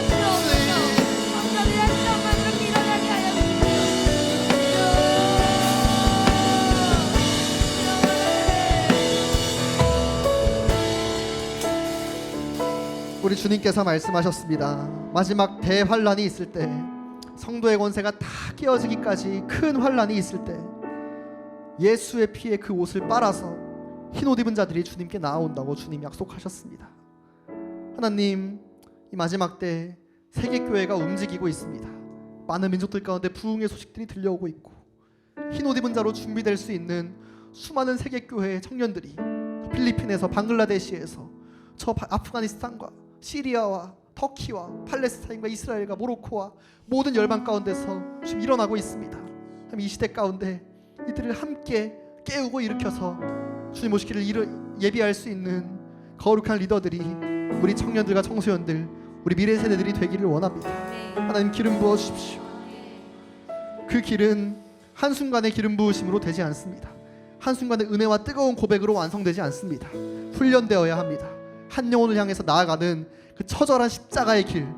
우리 주님께서 말씀하셨습니다. 마지막 대환란이 있을 때, 성도의 권세가 다 깨어지기까지 큰 환란이 있을 때 예수의 피에 그 옷을 빨아서 흰 옷 입은 자들이 주님께 나아온다고 주님 약속하셨습니다. 하나님, 이 마지막 때 세계교회가 움직이고 있습니다. 많은 민족들 가운데 부흥의 소식들이 들려오고 있고, 흰 옷 입은 자로 준비될 수 있는 수많은 세계교회의 청년들이 필리핀에서, 방글라데시에서, 저 아프가니스탄과 시리아와 터키와 팔레스타인과 이스라엘과 모로코와 모든 열방 가운데서 지금 일어나고 있습니다. 이 시대 가운데 이들을 함께 깨우고 일으켜서 주님 오시기를 예비할 수 있는 거룩한 리더들이 우리 청년들과 청소년들, 우리 미래 세대들이 되기를 원합니다. 하나님, 기름 부어 주십시오. 그 길은 한순간의 기름 부으심으로 되지 않습니다. 한순간의 은혜와 뜨거운 고백으로 완성되지 않습니다. 훈련되어야 합니다. 한 영혼을 향해서 나아가는 그 처절한 십자가의 길,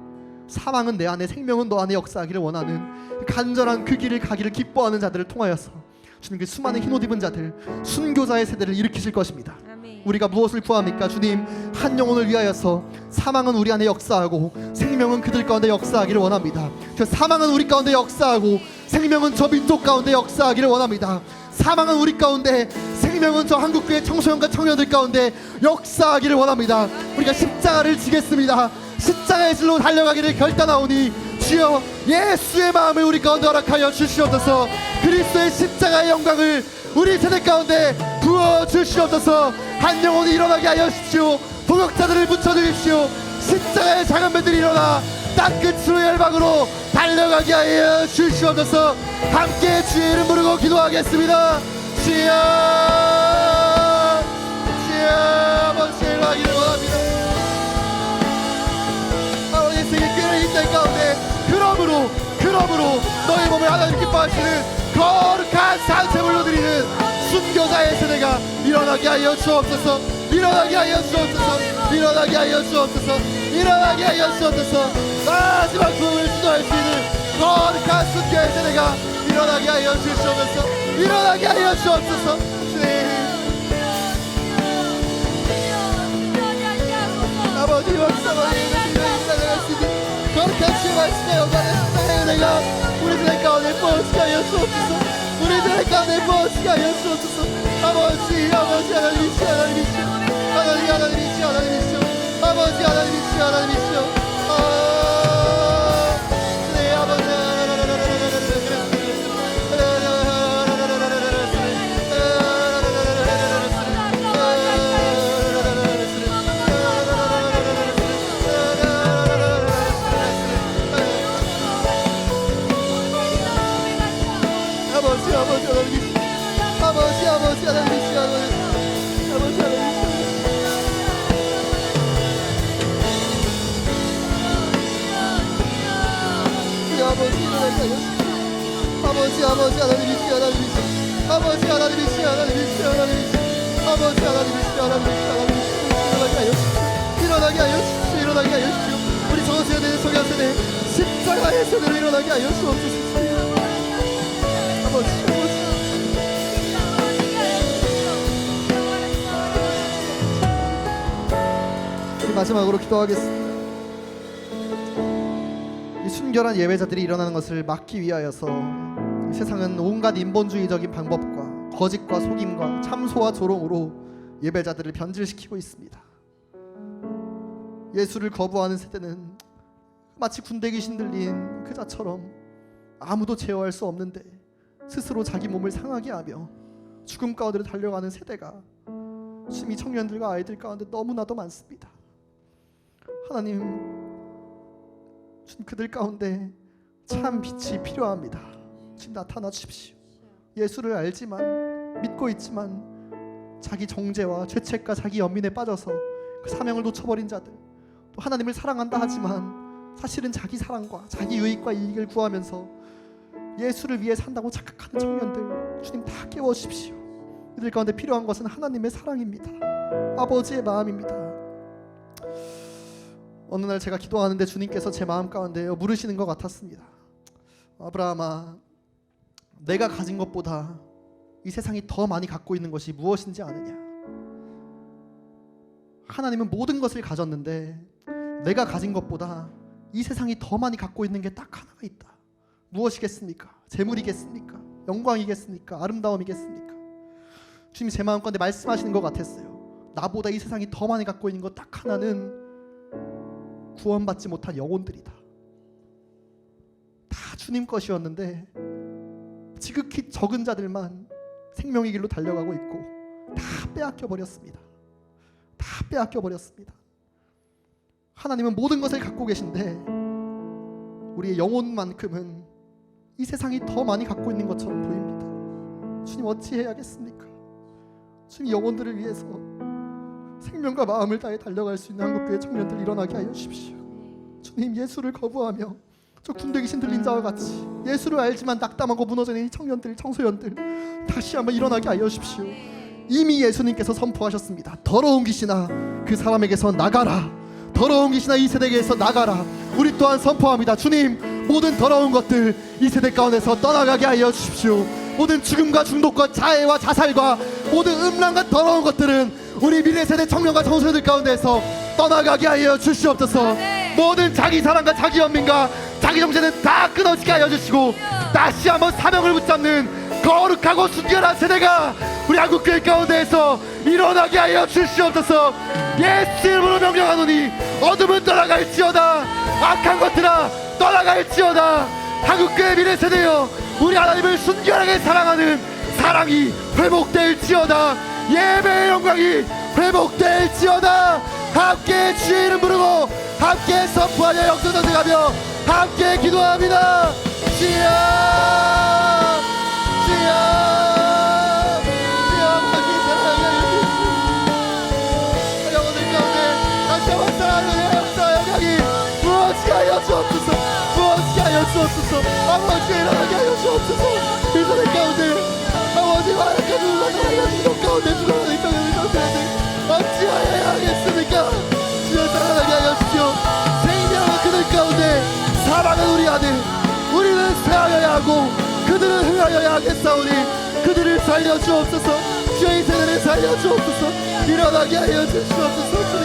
사망은 내 안에, 생명은 너 안에 역사하기를 원하는 그 간절한 그 길을 가기를 기뻐하는 자들을 통하여서 주님, 그 수많은 흰옷 입은 자들, 순교자의 세대를 일으키실 것입니다. 우리가 무엇을 구합니까? 주님, 한 영혼을 위하여서 사망은 우리 안에 역사하고 생명은 그들 가운데 역사하기를 원합니다. 그 사망은 우리 가운데 역사하고 생명은 저 민족 가운데 역사하기를 원합니다. 사망은 우리 가운데, 생명은 저 한국교회 청소년과 청년들 가운데 역사하기를 원합니다. 우리가 십자가를 지겠습니다. 십자가의 길로 달려가기를 결단하오니 주여, 예수의 마음을 우리 가운데 허락하여 주시옵소서. 그리스도의 십자가의 영광을 우리 세대 가운데 부어 주시옵소서. 한 영혼이 일어나게 하여 주십시오. 도역자들을 붙여주십시오. 십자가의 장엄배들이 일어나 땅끝으로 열방으로 달려가게 하여 주시옵소서. 함께 주의 이름 부르고 기도하겠습니다. 주여, 주여, 아버지의 일하기를 원합니다. 아버지, 세계교회를 인생 가운데 그러므로 너의 몸을 하나님 기뻐하시는 거룩한 산채물로 드리는 순교자의 세대가 일어나게 하여 주옵소서. 일어나게 하여 주옵소서. 일어나게 하여 주옵소서. 일어나게 하여 주옵소서. 마지막 부흥을 주도할 수 있는 거룩한 순교의 세대가 일어나게 하여 주시옵소서. 일어나게 하여 주옵소서. 주님, 아버지 역사만이 일어날 수 있는 거룩한 주의 말씀에 영광의 십자가의 은혜가 우리들의 가운데 부어지게 하여 주옵소서. 우리들의 가운데 부어지게 하여 주옵소서. 아버지, 아버지 하나님이시여, 하나님이시여, 하나님, 하나님이시여, 하나님이시여, 아버지 하나님이시여, 하나님이시여. 네, 아버지, 아버지 하나님이시여, 아버지 하나님이시여. 아버지 일어나게 하여 주십시오. 아버지 하나님이시여, 하나님이시여, 아버지 하나님이시여, 하나님이시여, 하나님이시여, 아버지 하나님이시여, 하나님이시여, 하나님이시여. 일어나게 하여 주십시오. 일어나게 하여 주십시오. 우리 저 세대, 소년 세대, 십자가의 세대로 일어나게 하여 주옵소서. 아버지, 마지막으로 기도하겠습니다. 이 순결한 예배자들이 일어나는 것을 막기 위하여서 이 세상은 온갖 인본주의적인 방법과 거짓과 속임과 참소와 조롱으로 예배자들을 변질시키고 있습니다. 예수를 거부하는 세대는 마치 군대 귀신 들린 그자처럼 아무도 제어할 수 없는데 스스로 자기 몸을 상하게 하며 죽음 가운데로 달려가는 세대가 지금 이 청년들과 아이들 가운데 너무나도 많습니다. 하나님, 주님, 그들 가운데 참 빛이 필요합니다. 주님, 나타나 주십시오. 예수를 알지만, 믿고 있지만 자기 정죄와 죄책과 자기 연민에 빠져서 그 사명을 놓쳐버린 자들, 또 하나님을 사랑한다 하지만 사실은 자기 사랑과 자기 유익과 이익을 구하면서 예수를 위해 산다고 착각하는 청년들, 주님 다 깨워주십시오. 이들 가운데 필요한 것은 하나님의 사랑입니다. 아버지의 마음입니다. 어느 날 제가 기도하는데 주님께서 제 마음 가운데 물으시는 것 같았습니다. 아브라함아, 내가 가진 것보다 이 세상이 더 많이 갖고 있는 것이 무엇인지 아느냐? 하나님은 모든 것을 가졌는데 내가 가진 것보다 이 세상이 더 많이 갖고 있는 게 딱 하나가 있다. 무엇이겠습니까? 재물이겠습니까? 영광이겠습니까? 아름다움이겠습니까? 주님이 제 마음 가운데 말씀하시는 것 같았어요. 나보다 이 세상이 더 많이 갖고 있는 것 딱 하나는 구원받지 못한 영혼들이다. 다 주님 것이었는데 지극히 적은 자들만 생명의 길로 달려가고 있고 다 빼앗겨 버렸습니다. 다 빼앗겨 버렸습니다. 하나님은 모든 것을 갖고 계신데 우리의 영혼만큼은 이 세상이 더 많이 갖고 있는 것처럼 보입니다. 주님 어찌해야겠습니까? 주님 영혼들을 위해서 생명과 마음을 다해 달려갈 수 있는 한국교회 청년들 일어나게 하여 주십시오. 주님 예수를 거부하며 저 군대 귀신 들린 자와 같이 예수를 알지만 낙담하고 무너져 있는 이 청년들 청소년들 다시 한번 일어나게 하여 주십시오. 이미 예수님께서 선포하셨습니다. 더러운 귀신아 그 사람에게서 나가라. 더러운 귀신아 이 세대에게서 나가라. 우리 또한 선포합니다. 주님 모든 더러운 것들 이 세대 가운데서 떠나가게 하여 주십시오. 모든 죽음과 중독과 자해와 자살과 모든 음란과 더러운 것들은 우리 미래 세대 청년과 청소년들 가운데서 떠나가게 하여 주시옵소서. 모든 자기 사랑과 자기 연민과 자기 정체는 다 끊어지게 하여 주시고 다시 한번 사명을 붙잡는 거룩하고 순결한 세대가 우리 한국교회 가운데에서 일어나게 하여 주시옵소서. 예수 이름으로 명령하노니 어둠은 떠나갈지어다. 악한 것들아 떠나갈지어다. 한국교회 미래 세대여 우리 하나님을 순결하게 사랑하는 사랑이 회복될지어다. 예배의 영광이 회복될지어다. 함께 주의 이름 부르고 함께 선포하여 역전전승하며 함께 기도합니다. 주여 주여 주여 하나님 사랑하여 주시옵소서. 영혼들 가운데 다시 한번 사랑하는 역사 영향이 무엇이게 하여 주옵소서. 무엇이게 하여 주옵소서. 아버지 일어나게 하여 주옵소서. 이 세대 가운데 아버지 하나님께 누군가 하여 주옵 가운데 죽어가는 청년들 어찌하여야 하겠습니까? 주여 살아나게 하여 주시오. 생명은 그들 가운데 사랑은 우리 아들 우리는 살아야 하고 그들은 흥하여야 하겠사오니 그들을 살려주옵소서. 주의 세대를 살려주옵소서. 일어나게 하여 주시옵소서. 주님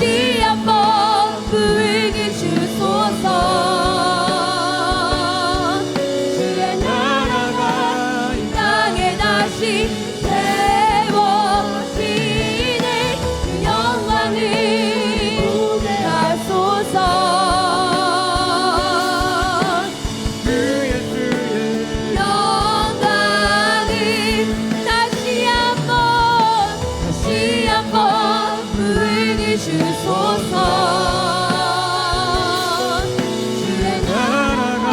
다시 한번 부흥을 주소서. 주의 나라가 이 땅에 다시 세워지는 그 영광을 보게 하소서. 영광을 다시 한번 부흥을 주소서. 주의 나라가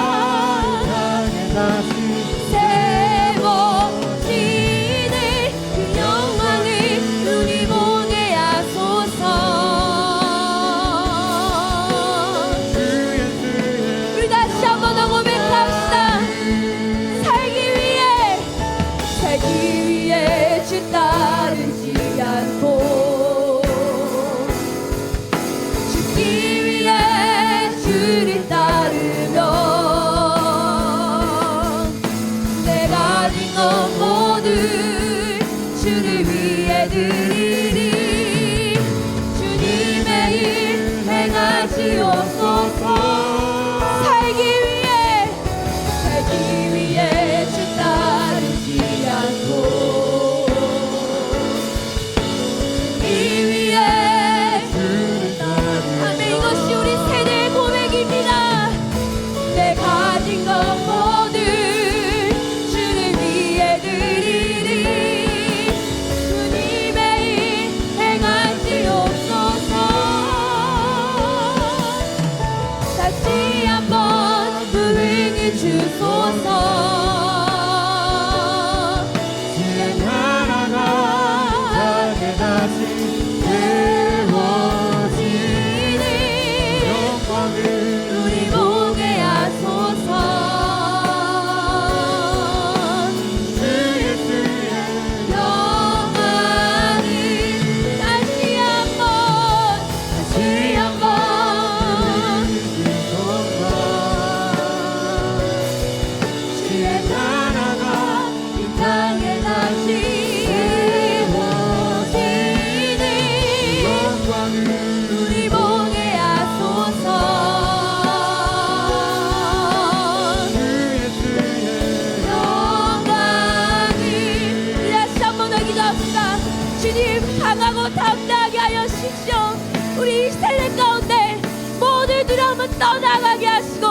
세워지는 그 영광을 눈이 보게 하소서. 우리 다시 한번 더 고백합시다. 살기 위해 주 따르지 않고 죽기 위해 주를 따르며 내 가진 것 모두 주를 위해 드리리. 주님의 일 행하시옵소서. 살기 위해 주 따르지 않고 이 위에 아멘. 이것이 우리 세대의 고백입니다. 내 가진 것 모두 주를 위해 드리리. 주님의 일 행하시옵소서. 다시 한번 부흥을 주소서. 주의 나라가 세워지는 영광을 우리 보게 하소서. 영광을 다시 한번 주의 나라가 이 땅에 다시 세워지는 우리 보게 하소서. 영광을 우리 다시 한번 더 기도합시다. 주님 강하고 담대하게 하여 주십시오. 우리 이 세대 가운데 모든 두려움은 떠나가게 하시고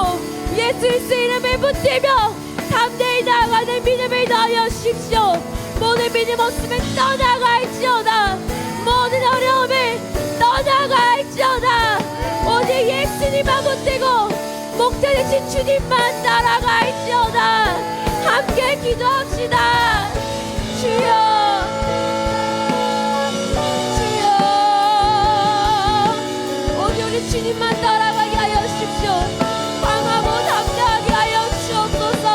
예수 그리스도의 이름을 붙들며 담대히 나아가는 믿음을 더하여 주십시오. 모든 믿음 없으면 떠나갈지어다. 모든 어려움을 떠나갈지어다. 오직 예수님만 붙들고 목자 되신 주님만 따라갈지어다. 함께 기도합시다. 주여 오직 우리 주님만 따라가게 하여 주십시오. 강하고 담대하게 하여 주옵소서.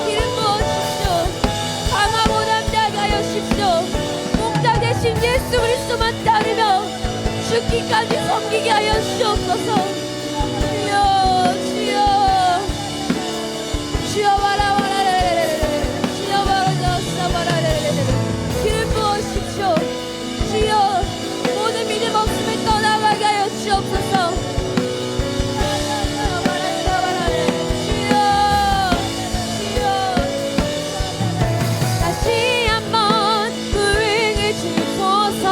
기름 부어주십시오. 강하고 담대하게 하여 주십시오. 목자 대신 예수 그리스도만 따르며 죽기까지 섬기게 하여 주옵소서. 주여 기름 부어주십시오. 주여 모든 믿음 없음을 떠나가게 하여 주옵소서. 주여 다시 한번 부흥을 주소서.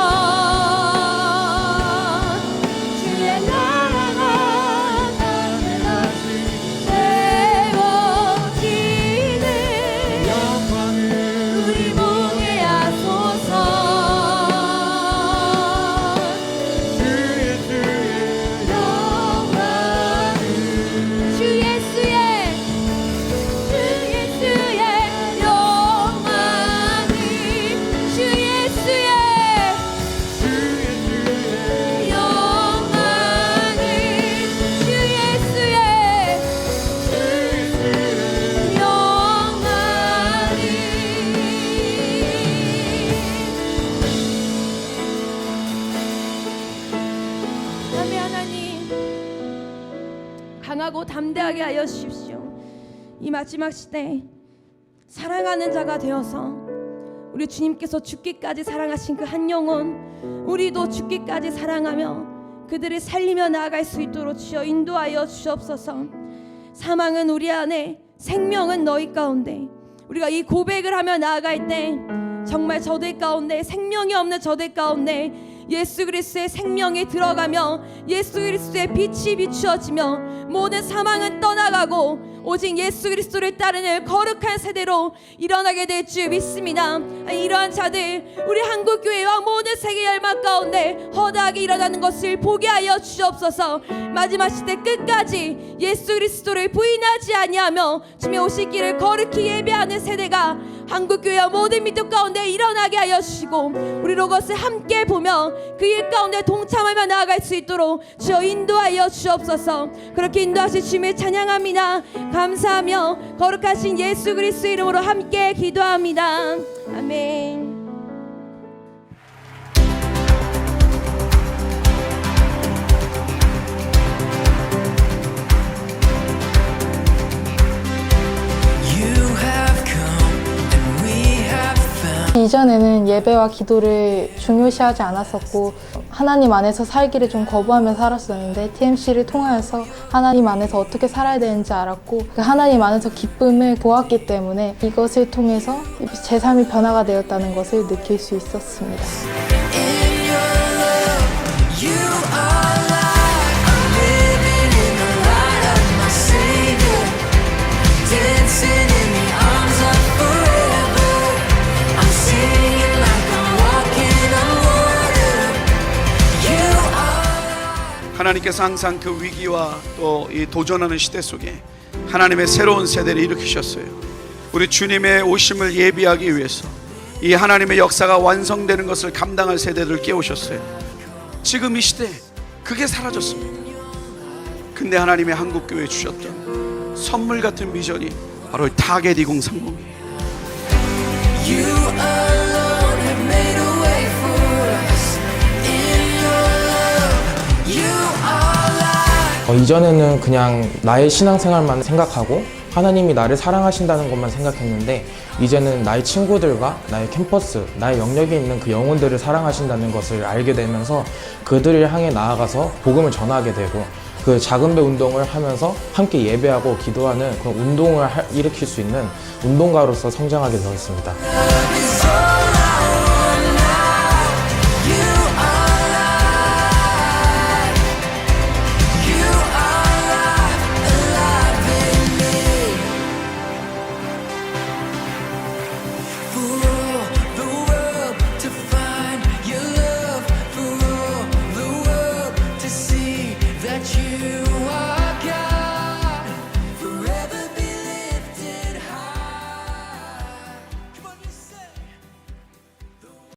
주의 나라가 세워지는 우리 보게 하소서. 주 예수의 영광을 주 예수의 영광을 주 예수의 영광을 하나님 강하고 담대하게 하여 주십시오. 이 마지막 시대 사랑하는 자가 되어서 우리 주님께서 죽기까지 사랑하신 그 한 영혼 우리도 죽기까지 사랑하며 그들을 살리며 나아갈 수 있도록 주여 인도하여 주옵소서. 사망은 우리 안에, 생명은 너희 가운데. 우리가 이 고백을 하며 나아갈 때 정말 저들 가운데, 생명이 없는 저들 가운데 예수 그리스도의 생명이 들어가며 예수 그리스도의 빛이 비추어지며 모든 사망은 떠나가고 오직 예수 그리스도를 따르는 거룩한 세대로 일어나게 될 줄 믿습니다. 이러한 자들 우리 한국교회와 모든 세계 열방 가운데 허다하게 일어나는 것을 보게 하여 주옵소서. 마지막 시대 끝까지 예수 그리스도를 부인하지 아니하며 주님의 오실 길을 거룩히 예배하는 세대가 한국교회와 모든 민족 가운데 일어나게 하여 주시고 우리 로것을 함께 보며 그 일 가운데 동참하며 나아갈 수 있도록 주여 인도하여 주옵소서. 그렇게 인도하신 주님을 찬양합니다. 감사하며 거룩하신 예수 그리스도 이름으로 함께 기도합니다. 아멘.
이전에는 예배와 기도를 중요시하지 않았었고 하나님 안에서 살기를 좀 거부하며 살았었는데 TMC를 통하여서 하나님 안에서 어떻게 살아야 되는지 알았고 그 하나님 안에서 기쁨을 보았기 때문에 이것을 통해서 제 삶이 변화가 되었다는 것을 느낄 수 있었습니다.
하나님께서 항상 그 위기와 또 이 도전하는 시대 속에 하나님의 새로운 세대를 일으키셨어요. 우리 주님의 오심을 예비하기 위해서 이 하나님의 역사가 완성되는 것을 감당할 세대를 깨우셨어요. 지금 이 시대 그게 사라졌습니다. 근데 하나님의 한국교회에 주셨던 선물 같은 비전이 바로 타겟 2030이에요.
이전에는 그냥 나의 신앙생활만 생각하고 하나님이 나를 사랑하신다는 것만 생각했는데 이제는 나의 친구들과 나의 캠퍼스, 나의 영역에 있는 그 영혼들을 사랑하신다는 것을 알게 되면서 그들을 향해 나아가서 복음을 전하게 되고 그 작은 배 운동을 하면서 함께 예배하고 기도하는 그런 운동을 일으킬 수 있는 운동가로서 성장하게 되었습니다.
that you